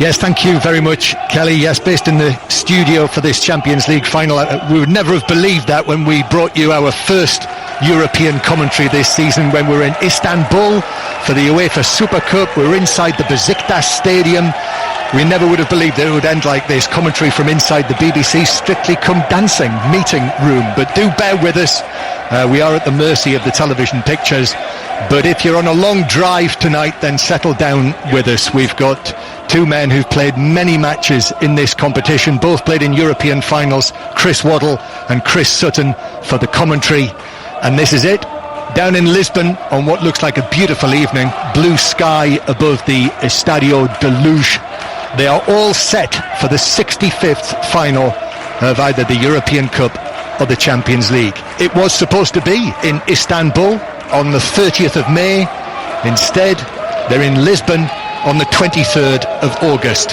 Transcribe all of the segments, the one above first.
Yes, thank you very much, Kelly. Yes, based in the studio for this Champions League final. We would never have believed that when we brought you our first European commentary this season, when we were in Istanbul for the UEFA Super Cup. We were inside the Besiktas Stadium. We never would have believed that it would end like this. Commentary from inside the BBC Strictly Come Dancing meeting room. But do bear with us. We are at the mercy of the television pictures. But if you're on a long drive tonight, then settle down with us. We've got two men who've played many matches in this competition, both played in European finals, Chris Waddle and Chris Sutton for the commentary. And this is it, down in Lisbon on what looks like a beautiful evening, blue sky above the Estadio de Luz. They are all set for the 65th final of either the European Cup or the Champions League. It was supposed to be in Istanbul on the 30th of May. Instead, they're in Lisbon on the 23rd of August.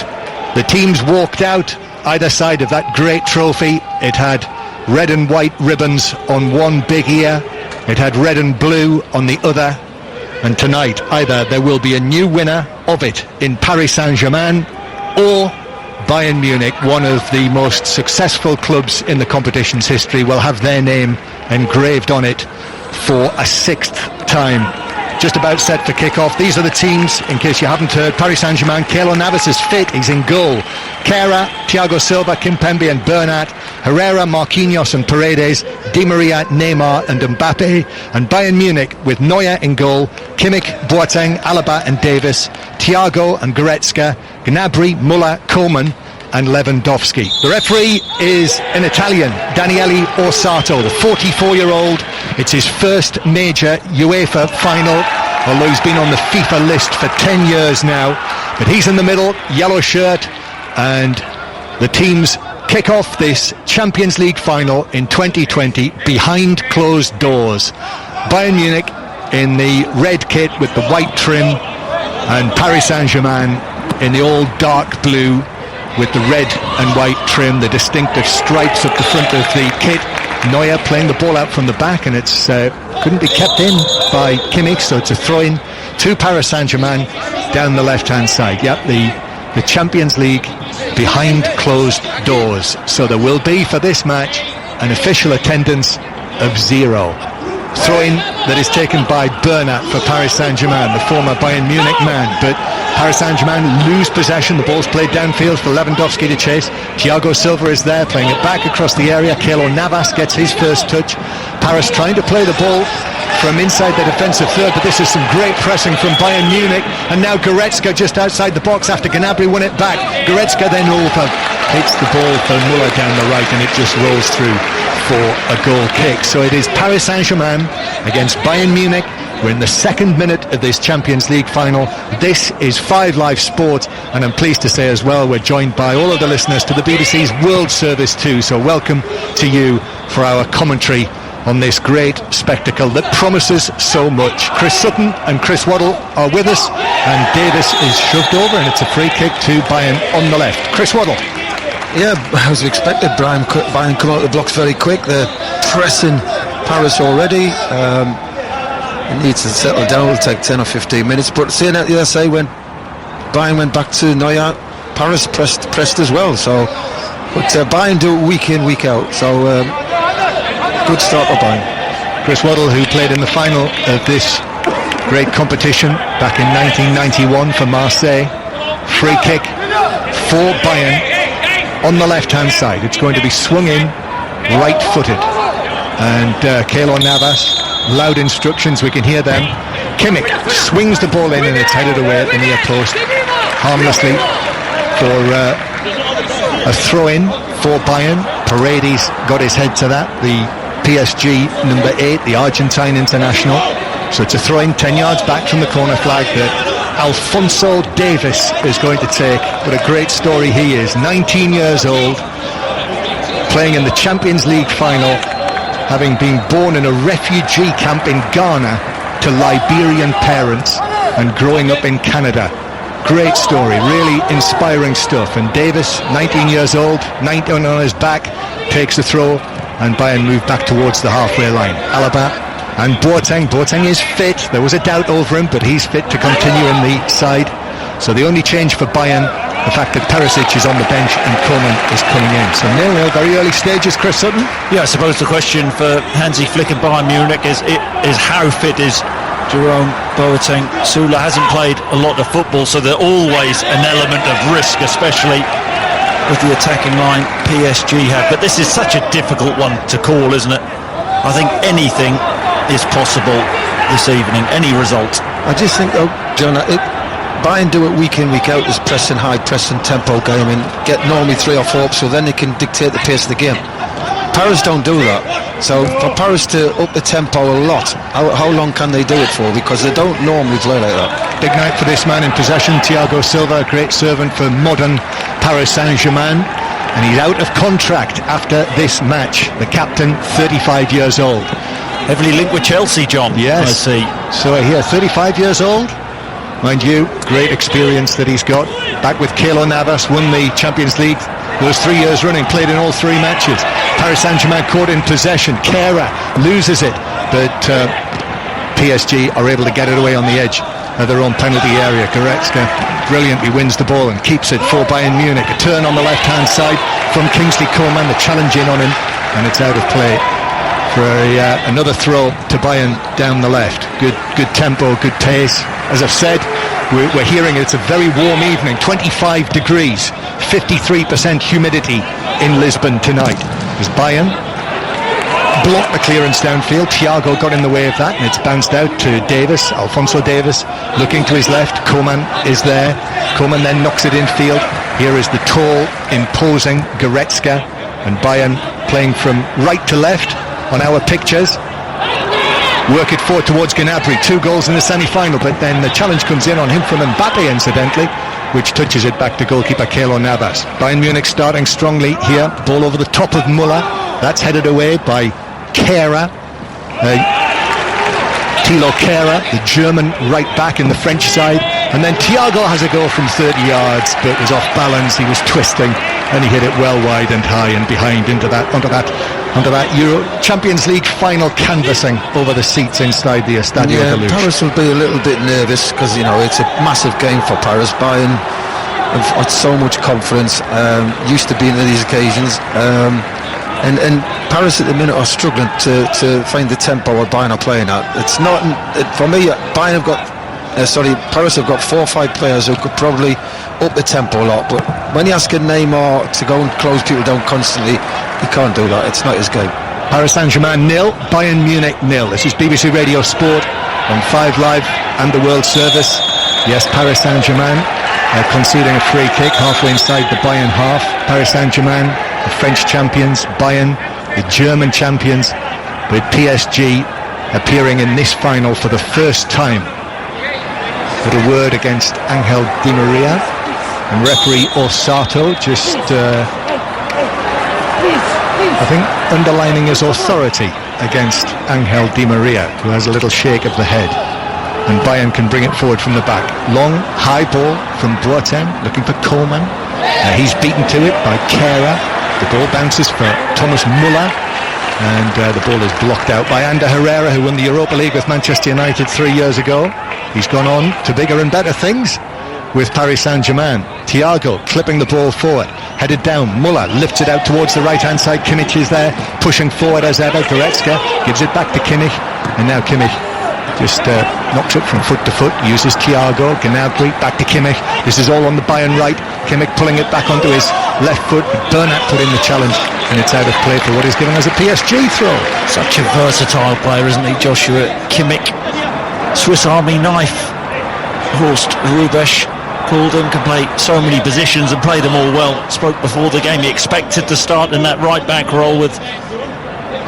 The teams walked out either side of that great trophy. It had red and white ribbons on one big ear. It had red and blue on the other. And tonight, either there will be a new winner of it in Paris Saint-Germain, or Bayern Munich, one of the most successful clubs in the competition's history, will have their name engraved on it for a sixth time. Just about set for kick-off. These are the teams, in case you haven't heard. Paris Saint-Germain, Keylor Navas is fit, he's in goal. Kehrer, Thiago Silva, Kimpembe and Bernat, Herrera, Marquinhos and Paredes, Di Maria, Neymar and Mbappe. And Bayern Munich with Neuer in goal, Kimmich, Boateng, Alaba and Davis, Thiago and Goretzka, Gnabry, Müller, Koeman and Lewandowski. The referee is an Italian, Daniele Orsato, the 44-year-old. It's his first major UEFA final, although he's been on the FIFA list for 10 years now. But he's in the middle, yellow shirt, and the teams kick off this Champions League final in 2020 behind closed doors. Bayern Munich in the red kit with the white trim, and Paris Saint-Germain in the all dark blue with the red and white trim, the distinctive stripes up the front of the kit. Neuer playing the ball out from the back, and it's couldn't be kept in by Kimmich, so it's a throw-in to Paris Saint-Germain down the left-hand side. Yep, the Champions League behind closed doors. So there will be, for this match, an official attendance of 0. Throw-in that is taken by Bernat for Paris Saint-Germain, the former Bayern Munich man. But Paris Saint-Germain lose possession. The ball's played downfield for Lewandowski to chase. Thiago Silva is there, playing it back across the area. Keylor Navas gets his first touch. Paris trying to play the ball from inside the defensive third, but this is some great pressing from Bayern Munich. And now Goretzka just outside the box after Gnabry won it back. Goretzka then over, hits the ball for Müller down the right, and it just rolls through for a goal kick. So it is Paris Saint-Germain against Bayern Munich. We're in the second minute of this Champions League final. This is 5 Live Sport, and I'm pleased to say as well we're joined by all of the listeners to the BBC's World Service 2. So welcome to you for our commentary on this great spectacle that promises so much. Chris Sutton and Chris Waddle are with us, and Davis is shoved over, and it's a free kick to Bayern on the left. Chris Waddle. Yeah, as expected, Bayern come out of the blocks very quick. They're pressing Paris already. It needs to settle down. It'll take 10 or 15 minutes. But seeing that the other side, when Bayern went back to Neuer, Paris pressed as well. So, but Bayern do it week in, week out. So good start for Bayern. Chris Waddle, who played in the final of this great competition back in 1991 for Marseille. Free kick for Bayern on the left-hand side. It's going to be swung in right-footed, and Keylor Navas, loud instructions, we can hear them. Kimmich swings the ball in, and it's headed away at the near post harmlessly for a throw-in for Bayern. Paredes got his head to that, the PSG number 8, the Argentine international. So it's a throw-in 10 yards back from the corner flag that Alphonso Davies is going to take. What a great story he is. 19 years old, playing in the Champions League final, having been born in a refugee camp in Ghana to Liberian parents and growing up in Canada. Great story, really inspiring stuff. And Davis, 19 years old, 19 on his back, takes the throw, and Bayern move back towards the halfway line. Alaba and Boateng is fit. There was a doubt over him, but he's fit to continue in the side. So the only change for Bayern the fact that Perisic is on the bench and Koeman is coming in. So 0-0, very early stages, Chris Sutton. Yeah, I suppose the question for Hansi Flick and Bayern Munich is how fit is Jerome Boateng. Sula hasn't played a lot of football, so there's always an element of risk, especially with the attacking line PSG have. But this is such a difficult one to call, isn't it? I think anything is possible this evening, any result. I just think, John, Bayern do it week in, week out, this pressing, high pressing tempo game, and get normally 3 or 4 up, so then they can dictate the pace of the game. Paris don't do that. So for Paris to up the tempo a lot, how long can they do it for? Because they don't normally play like that. Big night for this man in possession, Thiago Silva, a great servant for modern Paris Saint-Germain, and he's out of contract after this match. The captain, 35 years old. Heavily linked with Chelsea, John. Yes. I see. So here, 35 years old. Mind you, great experience that he's got. Back with Keylor Navas, won the Champions League those 3 years running, played in all 3 matches. Paris Saint-Germain caught in possession. Kehra loses it, but PSG are able to get it away on the edge of their own penalty area. Goretzka brilliantly wins the ball and keeps it for Bayern Munich. A turn on the left-hand side from Kingsley Coman, the challenge in on him, and it's out of play for another throw to Bayern down the left. Good tempo, good pace. As I've said, we're hearing it's a very warm evening, 25 degrees, 53% humidity in Lisbon tonight. As Bayern blocked the clearance downfield, Thiago got in the way of that, and it's bounced out to Davis, Alphonso Davis, looking to his left. Koeman is there. Koeman then knocks it infield. Here is the tall, imposing Goretzka, and Bayern playing from right to left on our pictures. Work it forward towards Gnabry, 2 goals in the semi-final, but then the challenge comes in on him from Mbappe, incidentally, which touches it back to goalkeeper Keylor Navas. Bayern Munich starting strongly here, ball over the top of Müller, that's headed away by Kehra, Thilo Kehra, the German right back in the French side, and then Thiago has a go from 30 yards, but was off balance, he was twisting, and he hit it well wide and high and behind onto that Euro Champions League final canvassing over the seats inside the Estadio de Luz. Paris will be a little bit nervous because, you know, it's a massive game for Paris. Bayern have had so much confidence, used to being at these occasions, and Paris at the minute are struggling to find the tempo what Bayern are playing at. It's not, for me, Bayern have got Paris have got 4 or 5 players who could probably up the tempo a lot, but when you're asking Neymar to go and close people down constantly, he can't do that. It's not his game. Paris Saint-Germain 0, Bayern Munich 0. This is BBC Radio Sport on 5 Live and the World Service. Yes, Paris Saint-Germain conceding a free kick halfway inside the Bayern half. Paris Saint-Germain, the French champions, Bayern, the German champions, with PSG appearing in this final for the first time. Little word against Angel Di Maria, and referee Orsato just I think underlining his authority against Angel Di Maria, who has a little shake of the head, and Bayern can bring it forward from the back. Long high ball from Boateng, looking for Koeman. He's beaten to it by Kehra. The ball bounces for Thomas Müller, and the ball is blocked out by Ander Herrera, who won the Europa League with Manchester United 3 years ago. He's gone on to bigger and better things with Paris Saint-Germain. Thiago clipping the ball forward, headed down. Müller lifts it out towards the right-hand side. Kimmich is there, pushing forward as ever. Goretzka gives it back to Kimmich, and now Kimmich just knocks it from foot to foot, uses Thiago, Gnabry, back to Kimmich. This is all on the Bayern right. Kimmich pulling it back onto his left foot. Bernat put in the challenge, and it's out of play for what is given as a PSG throw. Such a versatile player, isn't he, Joshua Kimmich? Swiss Army knife. Horst Rubesch called him, can play so many positions and play them all well. Spoke before the game, he expected to start in that right back role with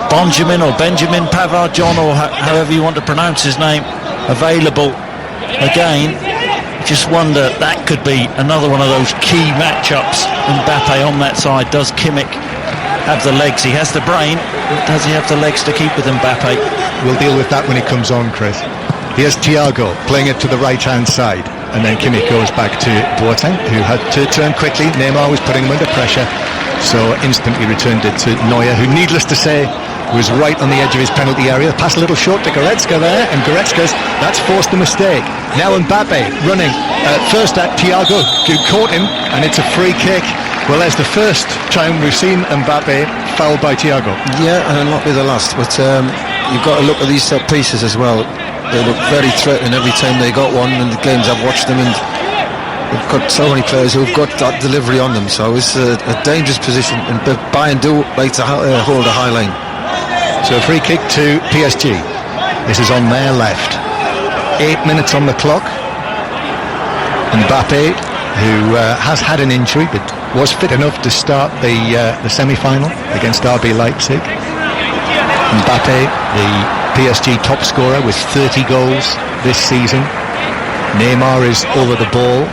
Benjamin Pavard, John, or however you want to pronounce his name, available again. Just wonder, that could be another one of those key matchups. Mbappe on that side. Does Kimmich have the legs? He has the brain, but does he have the legs to keep with Mbappe? We'll deal with that when he comes on, Chris. Here's Thiago playing it to the right-hand side, and then Kimmich goes back to Boateng, who had to turn quickly. Neymar was putting him under pressure. so instantly returned it to Neuer, who, needless to say, was right on the edge of his penalty area. Pass a little short to Goretzka there, and that's forced a mistake. Now Mbappe running first at Thiago, who caught him, and it's a free kick. Well, there's the first time we've seen Mbappe fouled by Thiago. Yeah, and it'll not be the last, but you've got to look at these set pieces as well. They look very threatening every time they got one, and the games I've watched them, and they've got so many players who've got that delivery on them, so it's a dangerous position, and Bayern do like to hold a high line. So a free kick to PSG. This is on their left. 8 minutes on the clock. Mbappe, who has had an injury but was fit enough to start the semi-final against RB Leipzig. Mbappe, the PSG top scorer with 30 goals this season. Neymar is over the ball.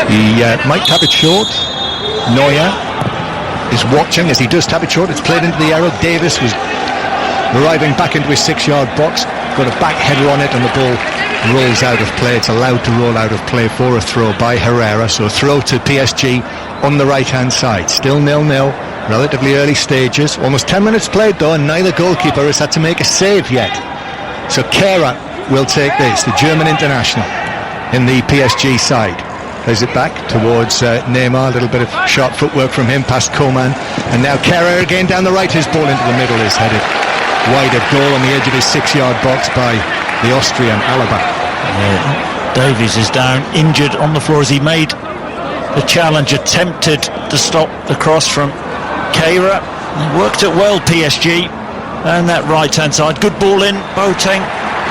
He might tap it short. Neuer is watching as he does tap it short. It's played into the arrow. Davis was arriving back into his 6-yard box, got a back header on it, and the ball rolls out of play. It's allowed to roll out of play for a throw by Herrera. So a throw to PSG on the right hand side. Still 0-0, relatively early stages. Almost 10 minutes played though, and neither goalkeeper has had to make a save yet. So Kehrer will take this, the German international, in the PSG side. Plays it back towards Neymar. A little bit of sharp footwork from him past Coman, and now Kehrer again down the right. His ball into the middle is headed wide of goal on the edge of his 6-yard box by the Austrian Alaba. Davies is down, injured on the floor as he made the challenge, attempted to stop the cross from Kehrer. He worked it well, PSG, and that right hand side. Good ball in, Boateng,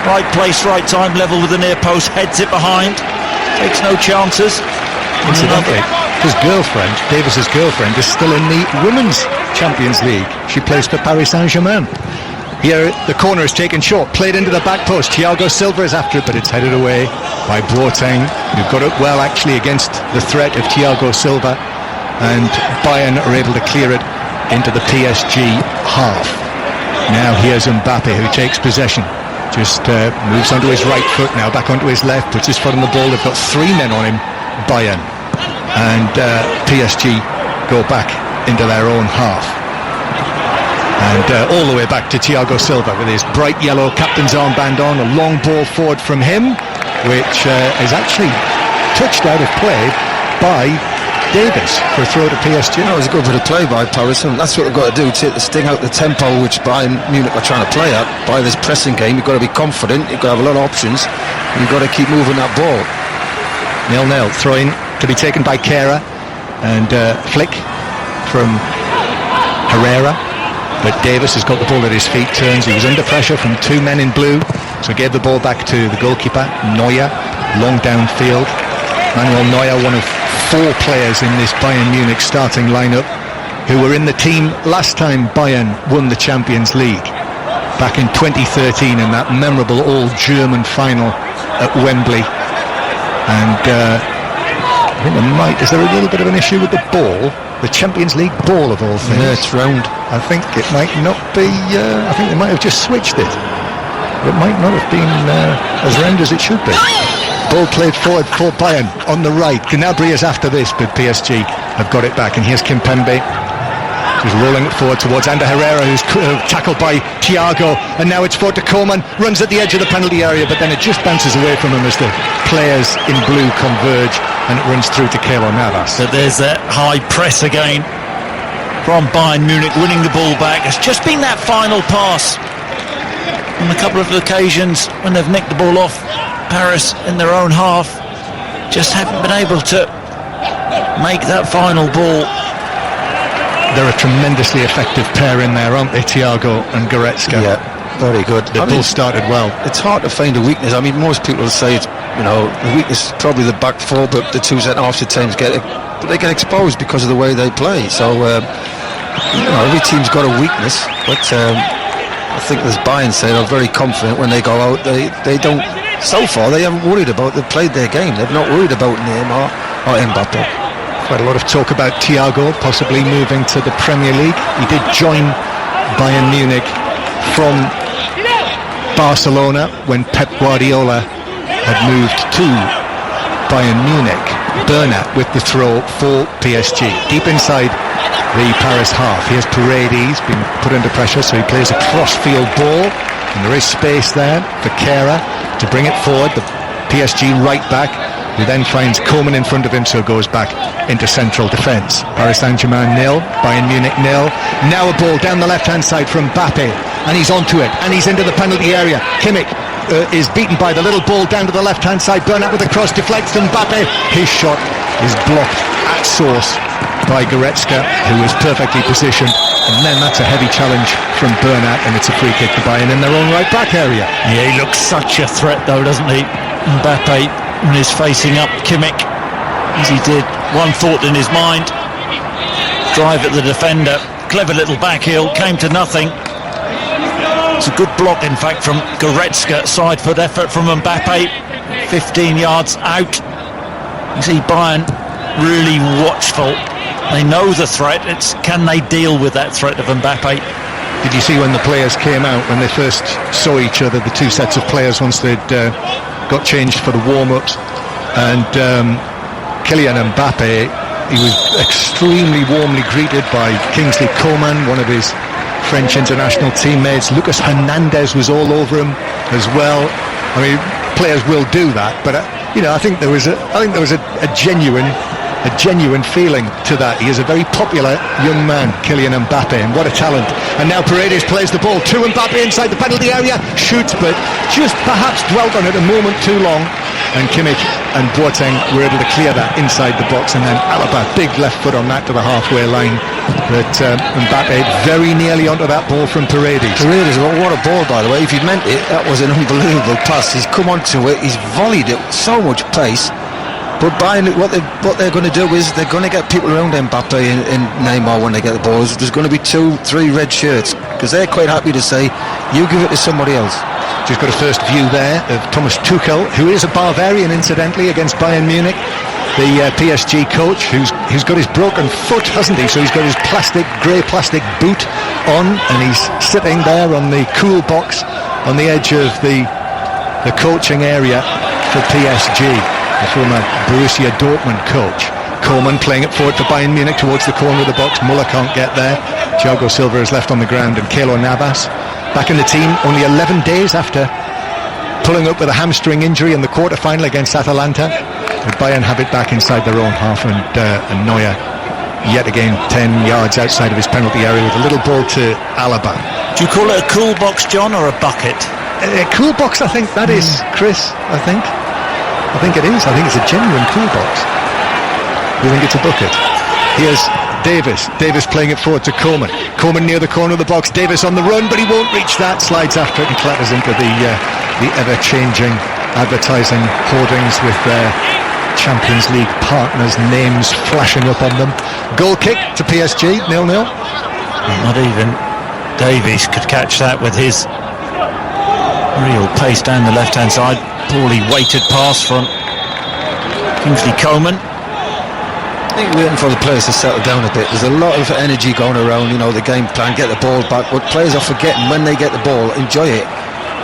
right place, right time, level with the near post, heads it behind, takes no chances. Incidentally, his girlfriend, Davis's girlfriend, is still in the Women's Champions League. She plays for Paris Saint-Germain. Here, the corner is taken short, played into the back post. Thiago Silva is after it, but it's headed away by Boateng, who got it well, actually, against the threat of Thiago Silva. And Bayern are able to clear it into the PSG half. Now here's Mbappe, who takes possession. Just moves onto his right foot now, back onto his left, puts his foot on the ball. They've got 3 men on him, Bayern. And PSG go back into their own half. And all the way back to Thiago Silva with his bright yellow captain's armband on. A long ball forward from him, which is actually touched out of play by Davis for a throw to PSG. That was a good bit of play by Paris, and that's what they've got to do, take the sting out the tempo which Bayern Munich are trying to play at. By this pressing game, you've got to be confident, you've got to have a lot of options, you've got to keep moving that ball. 0-0, throw-in to be taken by Kehrer, and flick from Herrera. But Davis has got the ball at his feet, turns. He was under pressure from 2 men in blue, so gave the ball back to the goalkeeper, Neuer, long downfield. Manuel Neuer, one of 4 players in this Bayern Munich starting lineup, who were in the team last time Bayern won the Champions League, back in 2013 in that memorable all-German final at Wembley. And I think is there a little bit of an issue with the ball? The Champions League ball, of all things. Yeah, it's round. I think it might not be. I think they might have just switched it. It might not have been as round as it should be. Ball played forward for Bayern on the right. Gnabry is after this, but PSG have got it back. And here's Kimpembe, who's rolling it forward towards Ander Herrera, who's tackled by Thiago. And now it's forward to Coman, runs at the edge of the penalty area, but then it just bounces away from him as the players in blue converge, and it runs through to Keylor Navas. So there's that high press again from Bayern Munich, winning the ball back. It's just been that final pass on a couple of occasions when they've nicked the ball off Paris in their own half. Just haven't been able to make that final ball. They're a tremendously effective pair in there, aren't they, Thiago and Goretzka? Yeah, very good. They both started well. It's hard to find a weakness. I mean, most people say it's, the weakness is probably the back 4, but the 2 centre-halves at times get exposed because of the way they play. So, every team's got a weakness, but I think, as Bayern say, they're very confident when they go out. They don't. So far, they haven't worried about. They've played their game. They've not worried about Neymar or Mbappe. Quite a lot of talk about Thiago possibly moving to the Premier League. He did join Bayern Munich from Barcelona when Pep Guardiola had moved to Bayern Munich. Bernat with the throw for PSG. Deep inside the Paris half. Here's Paredes, been put under pressure, so he plays a cross-field ball. And there is space there for Kehrer to bring it forward. The PSG right back, who then finds Coman in front of him, so goes back into central defence. Paris Saint-Germain 0, Bayern Munich 0. Now a ball down the left-hand side from Mbappe, and he's onto it, and he's into the penalty area. Kimmich is beaten by the little ball down to the left-hand side. Bernat with the cross deflects to Mbappe. His shot is blocked at source by Goretzka, who is perfectly positioned. And then that's a heavy challenge from Bernat, and it's a free kick to Bayern in their own right-back area. Yeah, he looks such a threat though, doesn't he? Mbappe, when he's facing up Kimmich, as he did, one thought in his mind, drive at the defender, clever little back heel, came to nothing. It's a good block, in fact, from Goretzka. Side foot effort from Mbappe, 15 yards out. You see Bayern really watchful. They know the threat. It's can they deal with that threat of Mbappe? Did you see when the players came out, when they first saw each other, the two sets of players, once they'd got changed for the warm-ups, and Kylian Mbappe, he was extremely warmly greeted by Kingsley Coman, one of his French international teammates. Lucas Hernandez was all over him as well. I mean, players will do that, but I think there was a genuine feeling to that. He is a very popular young man, Kylian Mbappe, and what a talent. And now Paredes plays the ball to Mbappe inside the penalty area, shoots, but just perhaps dwelt on it a moment too long, and Kimmich and Boateng were able to clear that inside the box, and then Alaba, big left foot on that to the halfway line. But Mbappe very nearly onto that ball from Paredes. Paredes, what a ball, by the way. If you meant it, that was an unbelievable pass. He's come onto it, he's volleyed it with so much pace. But Bayern, what they're going to do is they're going to get people around Mbappe and Neymar when they get the balls. There's going to be 2-3 red shirts, because they're quite happy to say, you give it to somebody else. Just got a first view there of Thomas Tuchel, who is a Bavarian, incidentally, against Bayern Munich. The PSG coach, who's got his broken foot, hasn't he? So he's got his grey plastic boot on, and he's sitting there on the cool box on the edge of the coaching area for PSG. The former Borussia Dortmund coach. Coman playing it forward for Bayern Munich towards the corner of the box. Muller can't get there. Thiago Silva is left on the ground, and Keylor Navas back in the team only 11 days after pulling up with a hamstring injury in the quarter-final against Atalanta. But Bayern have it back inside their own half, and Neuer yet again 10 yards outside of his penalty area with a little ball to Alaba. Do you call it a cool box, John, or a bucket? A cool box, I think that is, Chris. I think it is. I think it's a genuine cool box. You think it's a bucket? Here's Davis playing it forward to Coman near the corner of the box. Davis on the run, but he won't reach that. Slides after it and clatters into the ever-changing advertising hoardings with their Champions League partners' names flashing up on them. Goal kick to PSG, 0-0. Not even Davies could catch that with his real pace down the left-hand side. Poorly weighted pass from Kingsley Coman. I think we're waiting for the players to settle down a bit. There's a lot of energy going around, the game plan, get the ball back. What players are forgetting when they get the ball, enjoy it.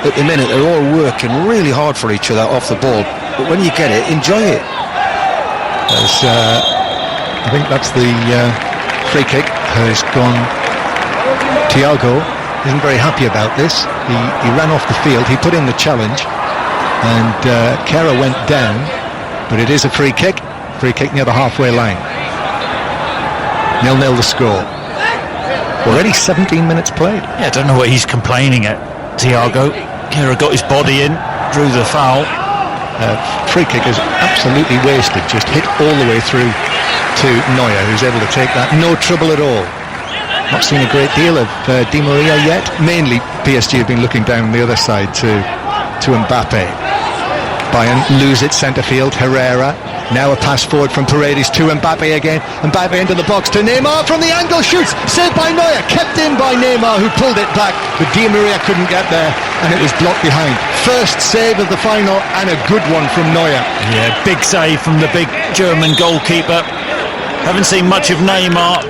At the minute, they're all working really hard for each other off the ball. But when you get it, enjoy it. I think that's the free kick has gone. Thiago isn't very happy about this. He ran off the field. He put in the challenge, and Kehrer went down. But it is a free kick. Free kick near the halfway line. 0-0 the score. Already 17 minutes played. Yeah, I don't know what he's complaining at, Thiago. Kehrer got his body in, drew the foul. Free kick is absolutely wasted. Just hit all the way through to Neuer, who's able to take that. No trouble at all. Not seen a great deal of Di Maria yet. Mainly PSG have been looking down the other side to Mbappe. Bayern lose it centre field. Herrera. Now a pass forward from Paredes to Mbappe again. Mbappe into the box to Neymar from the angle, shoots, saved by Neuer, kept in by Neymar, who pulled it back, but Di Maria couldn't get there, and it was blocked behind. First save of the final, and a good one from Neuer. Yeah, big save from the big German goalkeeper. Haven't seen much of Neymar.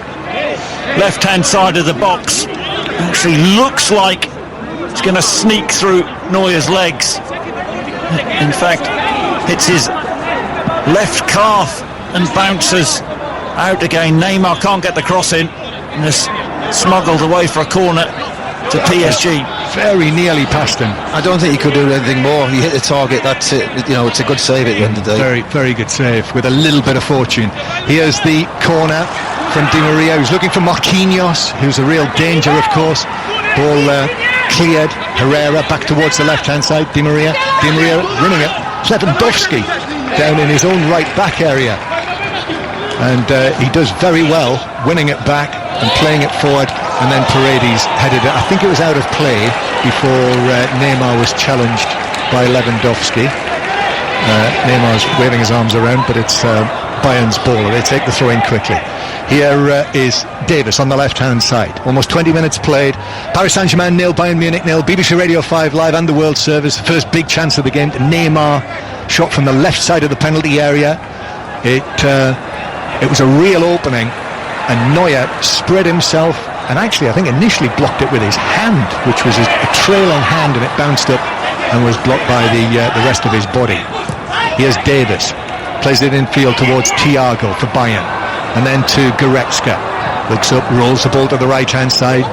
Left-hand side of the box. Actually looks like it's going to sneak through Neuer's legs. In fact, it's his left calf and bounces out again. Neymar can't get the cross in, and is smuggled away for a corner to PSG. Very nearly past him. I don't think he could do anything more. He hit the target, that's it. You know, it's a good save at the end of the day. Very, very good save with a little bit of fortune. Here's the corner from Di Maria, who's looking for Marquinhos, who's a real danger, of course. Ball cleared. Herrera back towards the left-hand side. Di Maria running it. Lewandowski down in his own right back area. And he does very well winning it back and playing it forward. And then Paredes headed it. I think it was out of play before Neymar was challenged by Lewandowski. Neymar's waving his arms around, but it's Bayern's ball. They take the throw in quickly. Here is Davis on the left-hand side. Almost 20 minutes played. Paris Saint-Germain 0, Bayern Munich 0. BBC Radio 5 Live and the World Service. The first big chance of the game. Neymar shot from the left side of the penalty area. It was a real opening, and Neuer spread himself and actually I think initially blocked it with his hand, which was a trailing hand, and it bounced up and was blocked by the rest of his body. Here's Davis, plays it infield towards Thiago for Bayern, and then to Goretzka, looks up, rolls the ball to the right hand side.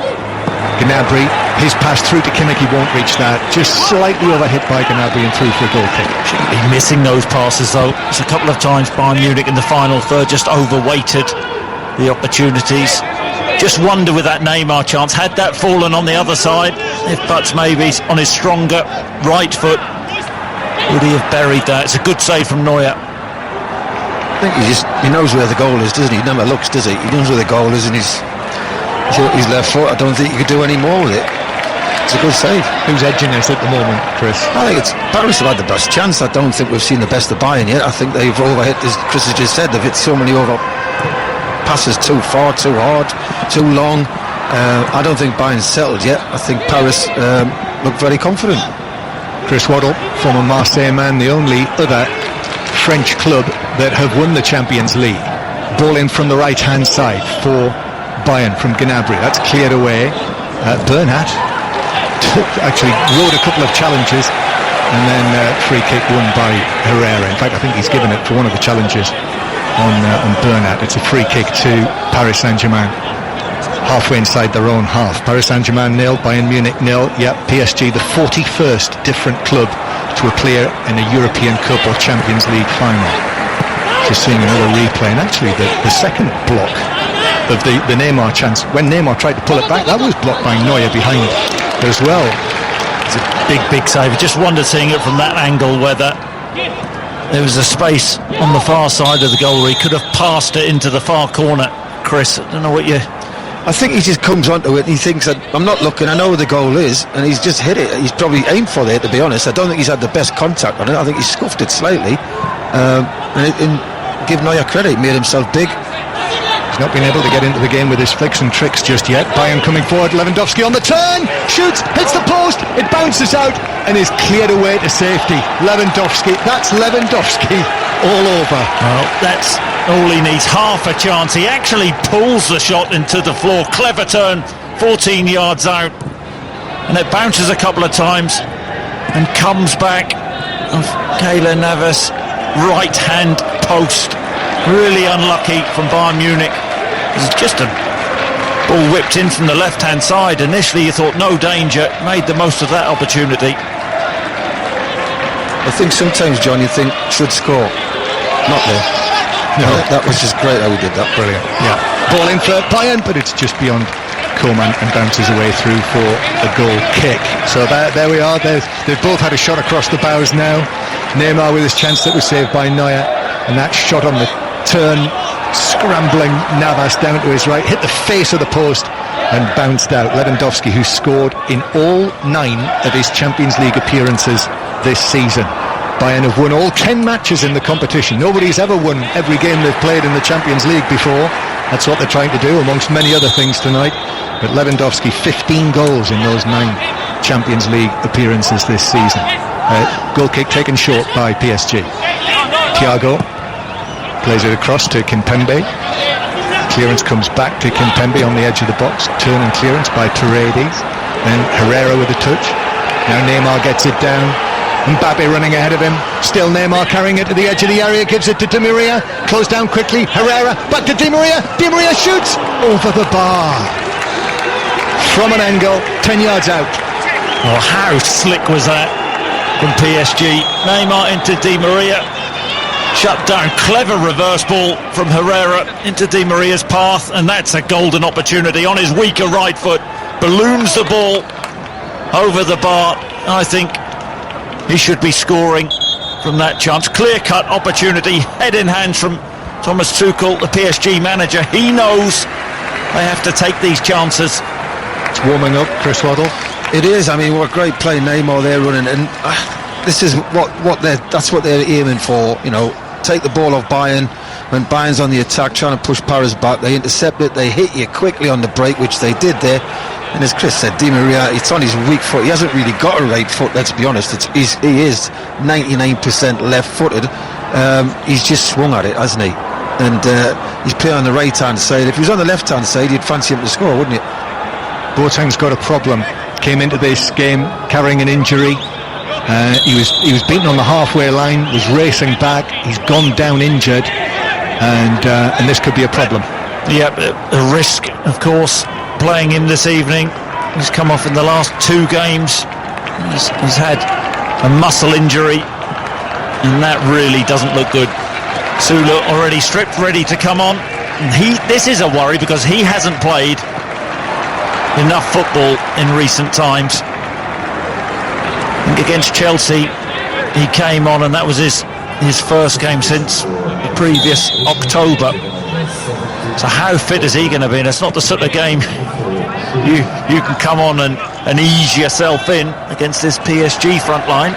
Gnabry, his pass through to Kimmich, he won't reach that, just slightly overhit by Gnabry and through for a goal kick. Shouldn't be missing those passes though. It's a couple of times Bayern Munich in the final third just overweighted the opportunities. Just wonder with that Neymar chance, had that fallen on the other side, if Butts maybe on his stronger right foot, would he have buried that? It's a good save from Neuer. I think he knows where the goal is, doesn't he? He never looks, does he? He knows where the goal is, and his left foot, I don't think he could do any more with it. It's a good save. Who's edging this at the moment, Chris? I think Paris have had the best chance. I don't think we've seen the best of Bayern yet. I think they've overhit, as Chris has just said, they've hit so many passes too far, too hard, too long. I don't think Bayern's settled yet. I think Paris look very confident. Chris Waddle, former Marseille man, the only other French club that have won the Champions League. Ball in from the right hand side for Bayern from Gnabry. That's cleared away. Bernat actually rode a couple of challenges, and then free kick won by Herrera. In fact, I think he's given it for one of the challenges on Bernat. It's a free kick to Paris Saint-Germain, halfway inside their own half. Paris Saint-Germain 0, Bayern Munich 0. Yep, PSG the 41st different club to appear in a European Cup or Champions League final. Just seeing another replay, and actually the second block of the Neymar chance, when Neymar tried to pull it back, that was blocked by Neuer behind as well. It's a big save. I just wondered, seeing it from that angle, whether there was a space on the far side of the goal where he could have passed it into the far corner. Chris, I don't know what you... I think he just comes onto it and he thinks that I'm not looking, I know where the goal is, and he's just hit it. He's probably aimed for it, to be honest. I don't think he's had the best contact on it. I think he's scuffed it slightly, and give Neuer credit, he made himself big. He's not been able to get into the game with his flicks and tricks just yet. Bayern coming forward, Lewandowski on the turn, shoots, hits the post, it bounces out and is cleared away to safety. Lewandowski, that's Lewandowski all over. Well, that's all he needs, half a chance. He actually pulls the shot into the floor. Clever turn, 14 yards out, and it bounces a couple of times and comes back of Keylor Navas, right hand post. Really unlucky from Bayern Munich. It's just a ball whipped in from the left hand side. Initially you thought no danger, made the most of that opportunity. I think sometimes, John, you think should score, not there. No, that was just great how he did that. Brilliant. Yeah, ball in for Bayern, but it's just beyond Koeman and bounces away through for a goal kick. So there we are. They've both had a shot across the bows now. Neymar with his chance that was saved by Neuer, and that shot on the turn, scrambling Navas down to his right, hit the face of the post and bounced out. Lewandowski, who scored in all 9 of his Champions League appearances this season. Bayern have won all 10 matches in the competition. Nobody's ever won every game they've played in the Champions League before. That's what they're trying to do, amongst many other things tonight. But Lewandowski, 15 goals in those 9 Champions League appearances this season. Goal kick taken short by PSG. Thiago plays it across to Kimpembe. Clearance comes back to Kimpembe on the edge of the box. Turn and clearance by Paredes. Then Herrera with a touch. Now Neymar gets it down. Mbappe running ahead of him. Still Neymar carrying it to the edge of the area. Gives it to Di Maria. Closed down quickly. Herrera. Back to Di Maria. Di Maria shoots over the bar. From an angle. 10 yards out. Oh, how slick was that from PSG. Neymar into Di Maria. Shut down. Clever reverse ball from Herrera into Di Maria's path. And that's a golden opportunity on his weaker right foot. Balloons the ball over the bar. I think he should be scoring from that chance. Clear-cut opportunity, head in hand from Thomas Tuchel, the PSG manager. He knows they have to take these chances. It's warming up, Chris Waddle. It is. I mean, what great play Neymar there running, and this is that's what they're aiming for. You know, take the ball off Bayern when Bayern's on the attack, trying to push Paris back. They intercept it. They hit you quickly on the break, which they did there. And as Chris said, Di Maria, it's on his weak foot. He hasn't really got a right foot, let's be honest. He is 99% left-footed. He's just swung at it, hasn't he? And he's playing on the right-hand side. If he was on the left-hand side, you'd fancy him to score, wouldn't you? Boateng's got a problem. Came into this game carrying an injury. He was beaten on the halfway line, was racing back. He's gone down injured, and this could be a problem. Yeah, a risk, of course, playing him this evening. He's come off in the last 2 games. He's had a muscle injury, and that really doesn't look good. Sula already stripped, ready to come on. This is a worry because he hasn't played enough football in recent times. I think against Chelsea he came on, and that was his first game since the previous October. So how fit is he going to be? And it's not the sort of game you can come on and ease yourself in against this PSG front line.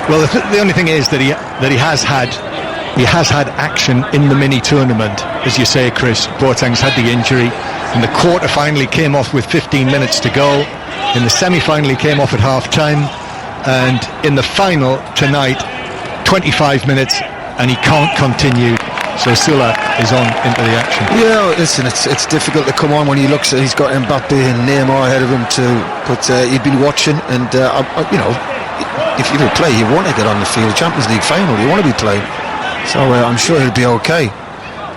Well, the only thing is that he has had action in the mini tournament, as you say, Chris. Boateng's had the injury. In the quarter finally came off with 15 minutes to go. In the semi-final he came off at half-time, and in the final tonight, 25 minutes, and he can't continue. So Sula is on into the action. Yeah, listen, it's difficult to come on when he looks at, he's got Mbappe and Neymar ahead of him too. But he'd been watching, and you know, if you play, you want to get on the field. Champions League final, you want to be playing. So I'm sure he'll be okay.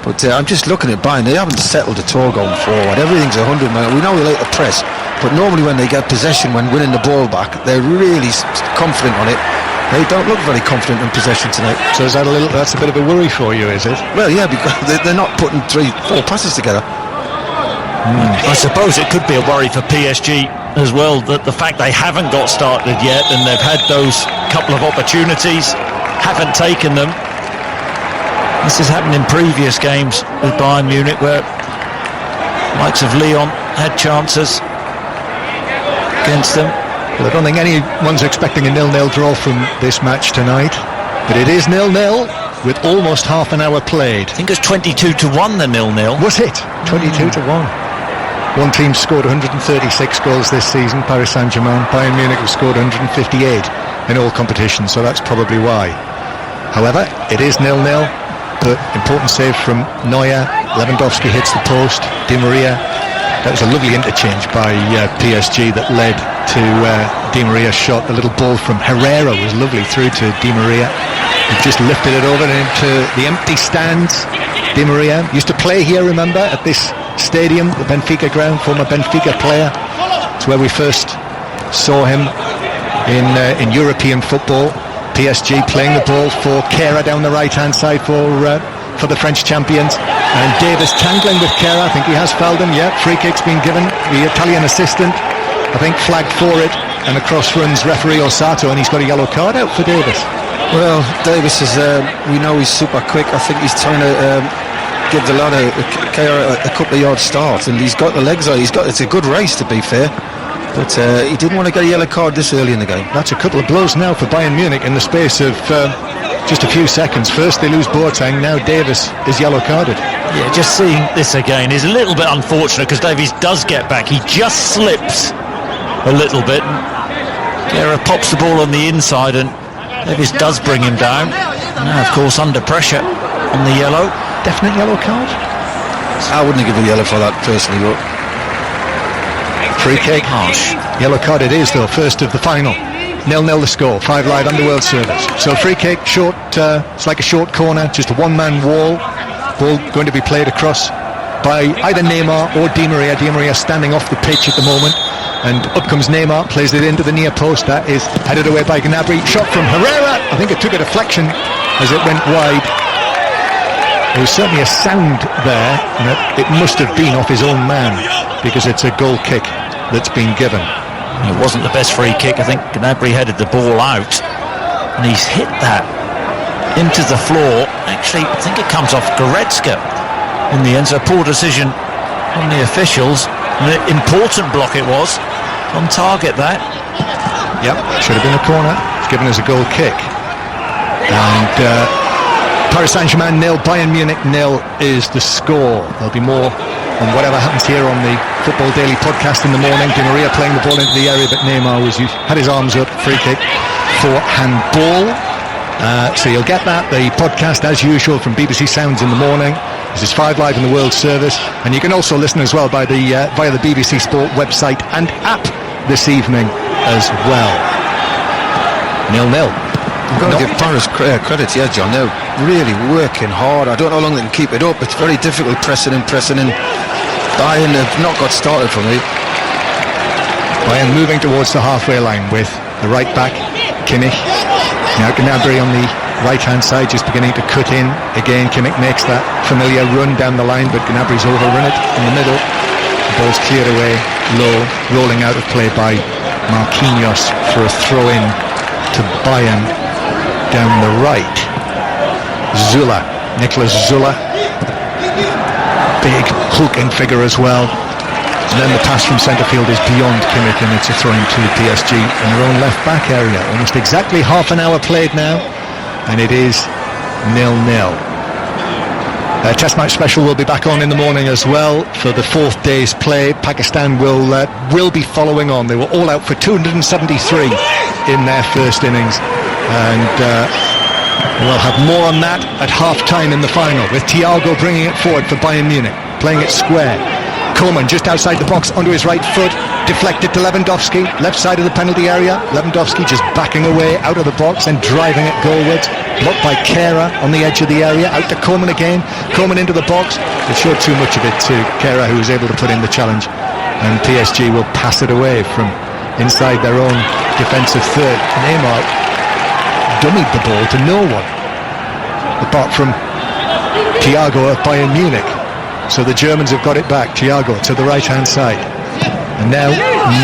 But I'm just looking at Bayern. They haven't settled at all going forward. Everything's 100 miles. We know we like to press, but normally when they get possession, when winning the ball back, they're really confident on it. They don't look very confident in possession tonight. So is that's a bit of a worry for you, is it? Well, yeah, because they're not putting 3-4 passes together. I suppose it could be a worry for PSG as well, that the fact they haven't got started yet, and they've had those couple of opportunities, haven't taken them. This has happened in previous games with Bayern Munich, where likes of Lyon had chances against them. Well, I don't think anyone's expecting a 0-0 draw from this match tonight, but it is 0-0 with almost half an hour played. I think it's 22-1 the 0-0. Was it? 22-1. One team scored 136 goals this season, Paris Saint-Germain. Bayern Munich have scored 158 in all competitions, so that's probably why. However, it is 0-0, but important save from Neuer. Lewandowski hits the post. Di Maria. That was a lovely interchange by PSG that led to Di Maria's shot. The little ball from Herrera was lovely through to Di Maria. He just lifted it over into the empty stands. Di Maria used to play here, remember, at this stadium, the Benfica ground, former Benfica player. It's where we first saw him in European football. PSG playing the ball for Kehrer down the right-hand side for the French champions, and Davis tangling with Kehrer. I think he has fouled him. Yeah, free kick's been given. The Italian assistant, I think, flagged for it, and across runs referee Osato, and he's got a yellow card out for Davis. Well, Davis is, we know he's super quick. I think he's trying to give the lad a couple of yard start, and he's got the legs on. It's a good race, to be fair, but he didn't want to get a yellow card this early in the game. That's a couple of blows now for Bayern Munich in the space of just a few seconds. First they lose Boateng, now Davis is yellow carded. Yeah, just seeing this again is a little bit unfortunate, because Davies does get back. He just slips a little bit. Kehrer pops the ball on the inside, and Davies does bring him down. Now, of course, under pressure on the yellow. Definite yellow card? I wouldn't give a yellow for that, personally, but free kick. Harsh. Yellow card it is, though, first of the final. 0-0 the score, 5 live on the world service. So free kick, short, it's like a short corner, just a one-man wall. Ball going to be played across by either Neymar or Di Maria. Di Maria standing off the pitch at the moment. And up comes Neymar, plays it into the near post. That is headed away by Gnabry. Shot from Herrera. I think it took a deflection as it went wide. There was certainly a sound there, and it must have been off his own man, because it's a goal kick that's been given. It wasn't the best free kick. I think Gnabry headed the ball out, and he's hit that into the floor. Actually, I think it comes off Goretzka in the end, so poor decision on the officials. An important block it was, on target that. Yep, should have been a corner. It's given as a goal kick. And Paris Saint-Germain 0, Bayern Munich 0 is the score. There'll be more on whatever happens here on the Football Daily podcast in the morning. Di Maria playing the ball into the area, but Neymar had his arms up. Free kick for handball. So you'll get that, the podcast as usual from BBC Sounds in the morning. This is 5 live in the World Service, and you can also listen as well via the BBC Sport website and app this evening as well. 0-0. You've got to give Paris credit, yeah, John. They're really working hard. I don't know how long they can keep it up. It's very difficult pressing in. Bayern have not got started for me. Bayern moving towards the halfway line with the right back, Kimmich. Now Gnabry on the right-hand side, just beginning to cut in. Again, Kimmich makes that familiar run down the line, but Gnabry's overrun it in the middle. The ball's cleared away low, rolling out of play by Marquinhos for a throw-in to Bayern down the right. Nicolas Zula, big hulking figure as well. And then the pass from centre field is beyond Kimmich, and it's a throw-in to PSG in their own left-back area. Almost exactly half an hour played now, and it is 0-0. Test match special will be back on in the morning as well for the 4th day's play. Pakistan will be following on. They were all out for 273 in their first innings, and we'll have more on that at half-time in the final, with Thiago bringing it forward for Bayern Munich, playing it square. Coman just outside the box onto his right foot, deflected to Lewandowski, left side of the penalty area. Lewandowski just backing away out of the box and driving it goalwards. Blocked by Kehrer on the edge of the area, out to Coman again. Coman into the box. It showed too much of it to Kehrer, who was able to put in the challenge. And PSG will pass it away from inside their own defensive third. Neymar dummied the ball to no one, apart from Thiago of Bayern Munich. So the Germans have got it back. Thiago to the right-hand side. And now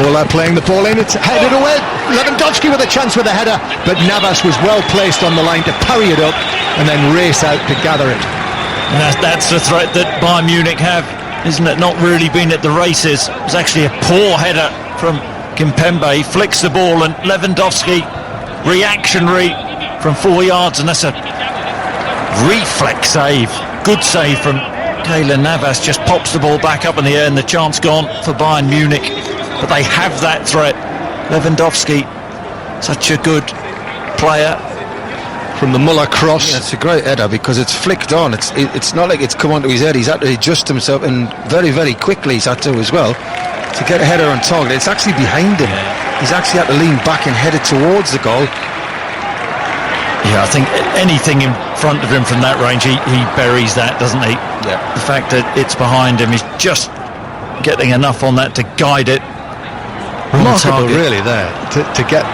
Muller playing the ball in. It's headed away. Lewandowski with a chance with a header. But Navas was well placed on the line to parry it up and then race out to gather it. And that's the threat that Bayern Munich have, isn't it? Not really been at the races. It was actually a poor header from Kimpembe. He flicks the ball, and Lewandowski, reactionary from 4 yards. And that's a reflex save. Good save from Keylor Navas. Just pops the ball back up in the air, and the chance gone for Bayern Munich. But they have that threat. Lewandowski, such a good player. From the Muller cross. Yeah, it's a great header because it's flicked on. It's not like it's come onto his head. He's had to adjust himself, and very, very quickly he's had to as well, to get a header on target. It's actually behind him. He's actually had to lean back and head it towards the goal. Yeah, I think anything in front of him from that range, he buries that, doesn't he? Yeah. The fact that it's behind him, he's just getting enough on that to guide it. Remarkable, really, there to get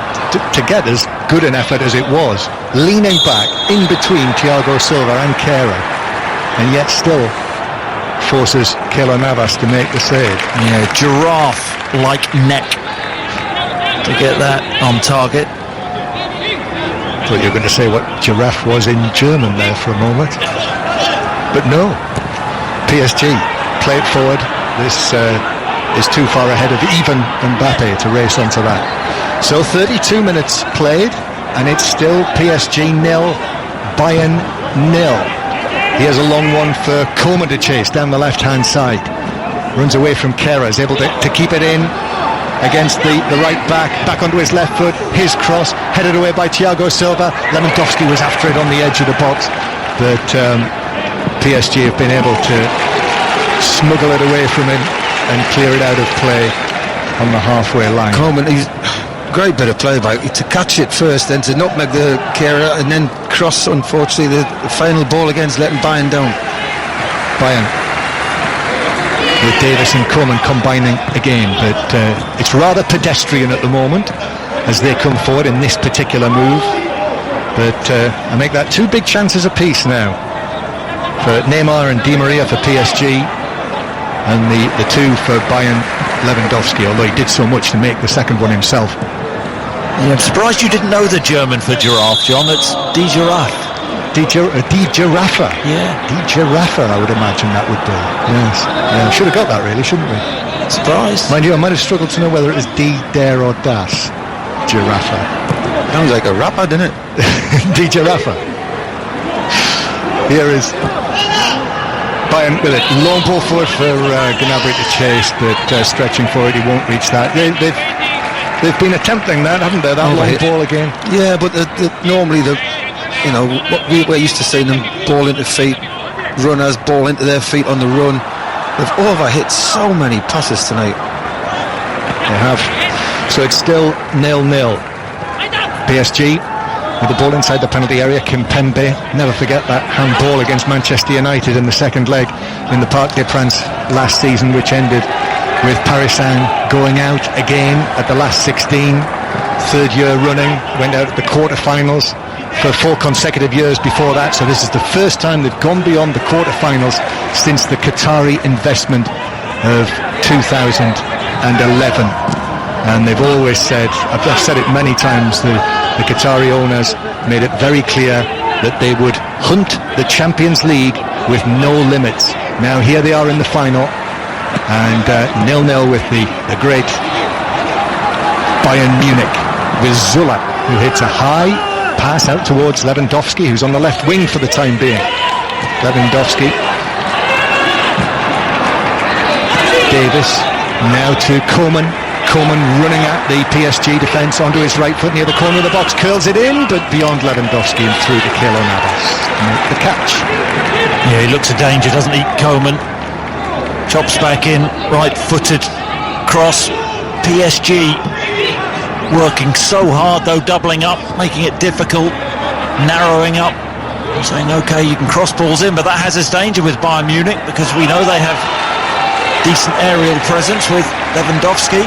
as good an effort as it was, leaning back in between Thiago Silva and Kehrer, and yet still forces Keylor Navas to make the save. Yeah, giraffe-like neck to get that on target. I thought you were going to say what giraffe was in German there for a moment, but no. PSG play it forward. This is too far ahead of even Mbappe to race onto that. So 32 minutes played, and it's still PSG 0, Bayern 0. Here's a long one for Coman to chase down the left-hand side. Runs away from Kehrer, is able to keep it in against the right back onto his left foot. His cross, headed away by Thiago Silva. Lewandowski was after it on the edge of the box, but PSG have been able to smuggle it away from him and clear it out of play on the halfway line. Coman, great bit of play by to catch it first, then to nutmeg the Kera, and then cross. Unfortunately, the final ball again's letting Bayern down. Bayern with Davis and Coleman combining again, but it's rather pedestrian at the moment as they come forward in this particular move. But I make that 2 big chances apiece now for Neymar and Di Maria for PSG, and the 2 for Bayern, Lewandowski, although he did so much to make the second one himself. Yeah, I'm surprised you didn't know the German for giraffe, John. It's Di Giraffe. Di Giraffa. Yeah. Di Giraffa, I would imagine that would be. Yes. Yeah, should have got that really, shouldn't we? Surprised. Mind you, I might have struggled to know whether it was D, Dare or Das. Giraffa. Sounds like a rapper, doesn't it? Di Giraffa. Here is Bayern with it. Long ball forward for Gnabry to chase, but stretching forward, he won't reach that. They've been attempting that, haven't they? That long ball again. Yeah, but normally we're used to seeing them ball into feet, runners ball into their feet on the run. They've overhit so many passes tonight. They have. So it's still 0-0. PSG with the ball inside the penalty area. Kimpembe, never forget that handball against Manchester United in the second leg in the Parc des Princes last season, which ended with Paris Saint going out again at the last 16, 3rd year running, went out at the quarter-finals for 4 consecutive years before that. So this is the first time they've gone beyond the quarter-finals since the Qatari investment of 2011. And they've always said, I've said it many times, the Qatari owners made it very clear that they would hunt the Champions League with no limits. Now here they are in the final, and 0-0 with the great Bayern Munich with Zula, who hits a high pass out towards Lewandowski, who's on the left wing for the time being. Lewandowski. Davis now to Coleman. Coleman running at the PSG defence onto his right foot near the corner of the box, curls it in, but beyond Lewandowski and through to Keylor Navas to make the catch. Yeah, he looks a danger, doesn't he, Coleman? Chops back in, right-footed cross. PSG working so hard, though, doubling up, making it difficult, narrowing up, saying, OK, you can cross balls in, but that has its danger with Bayern Munich, because we know they have decent aerial presence with Lewandowski.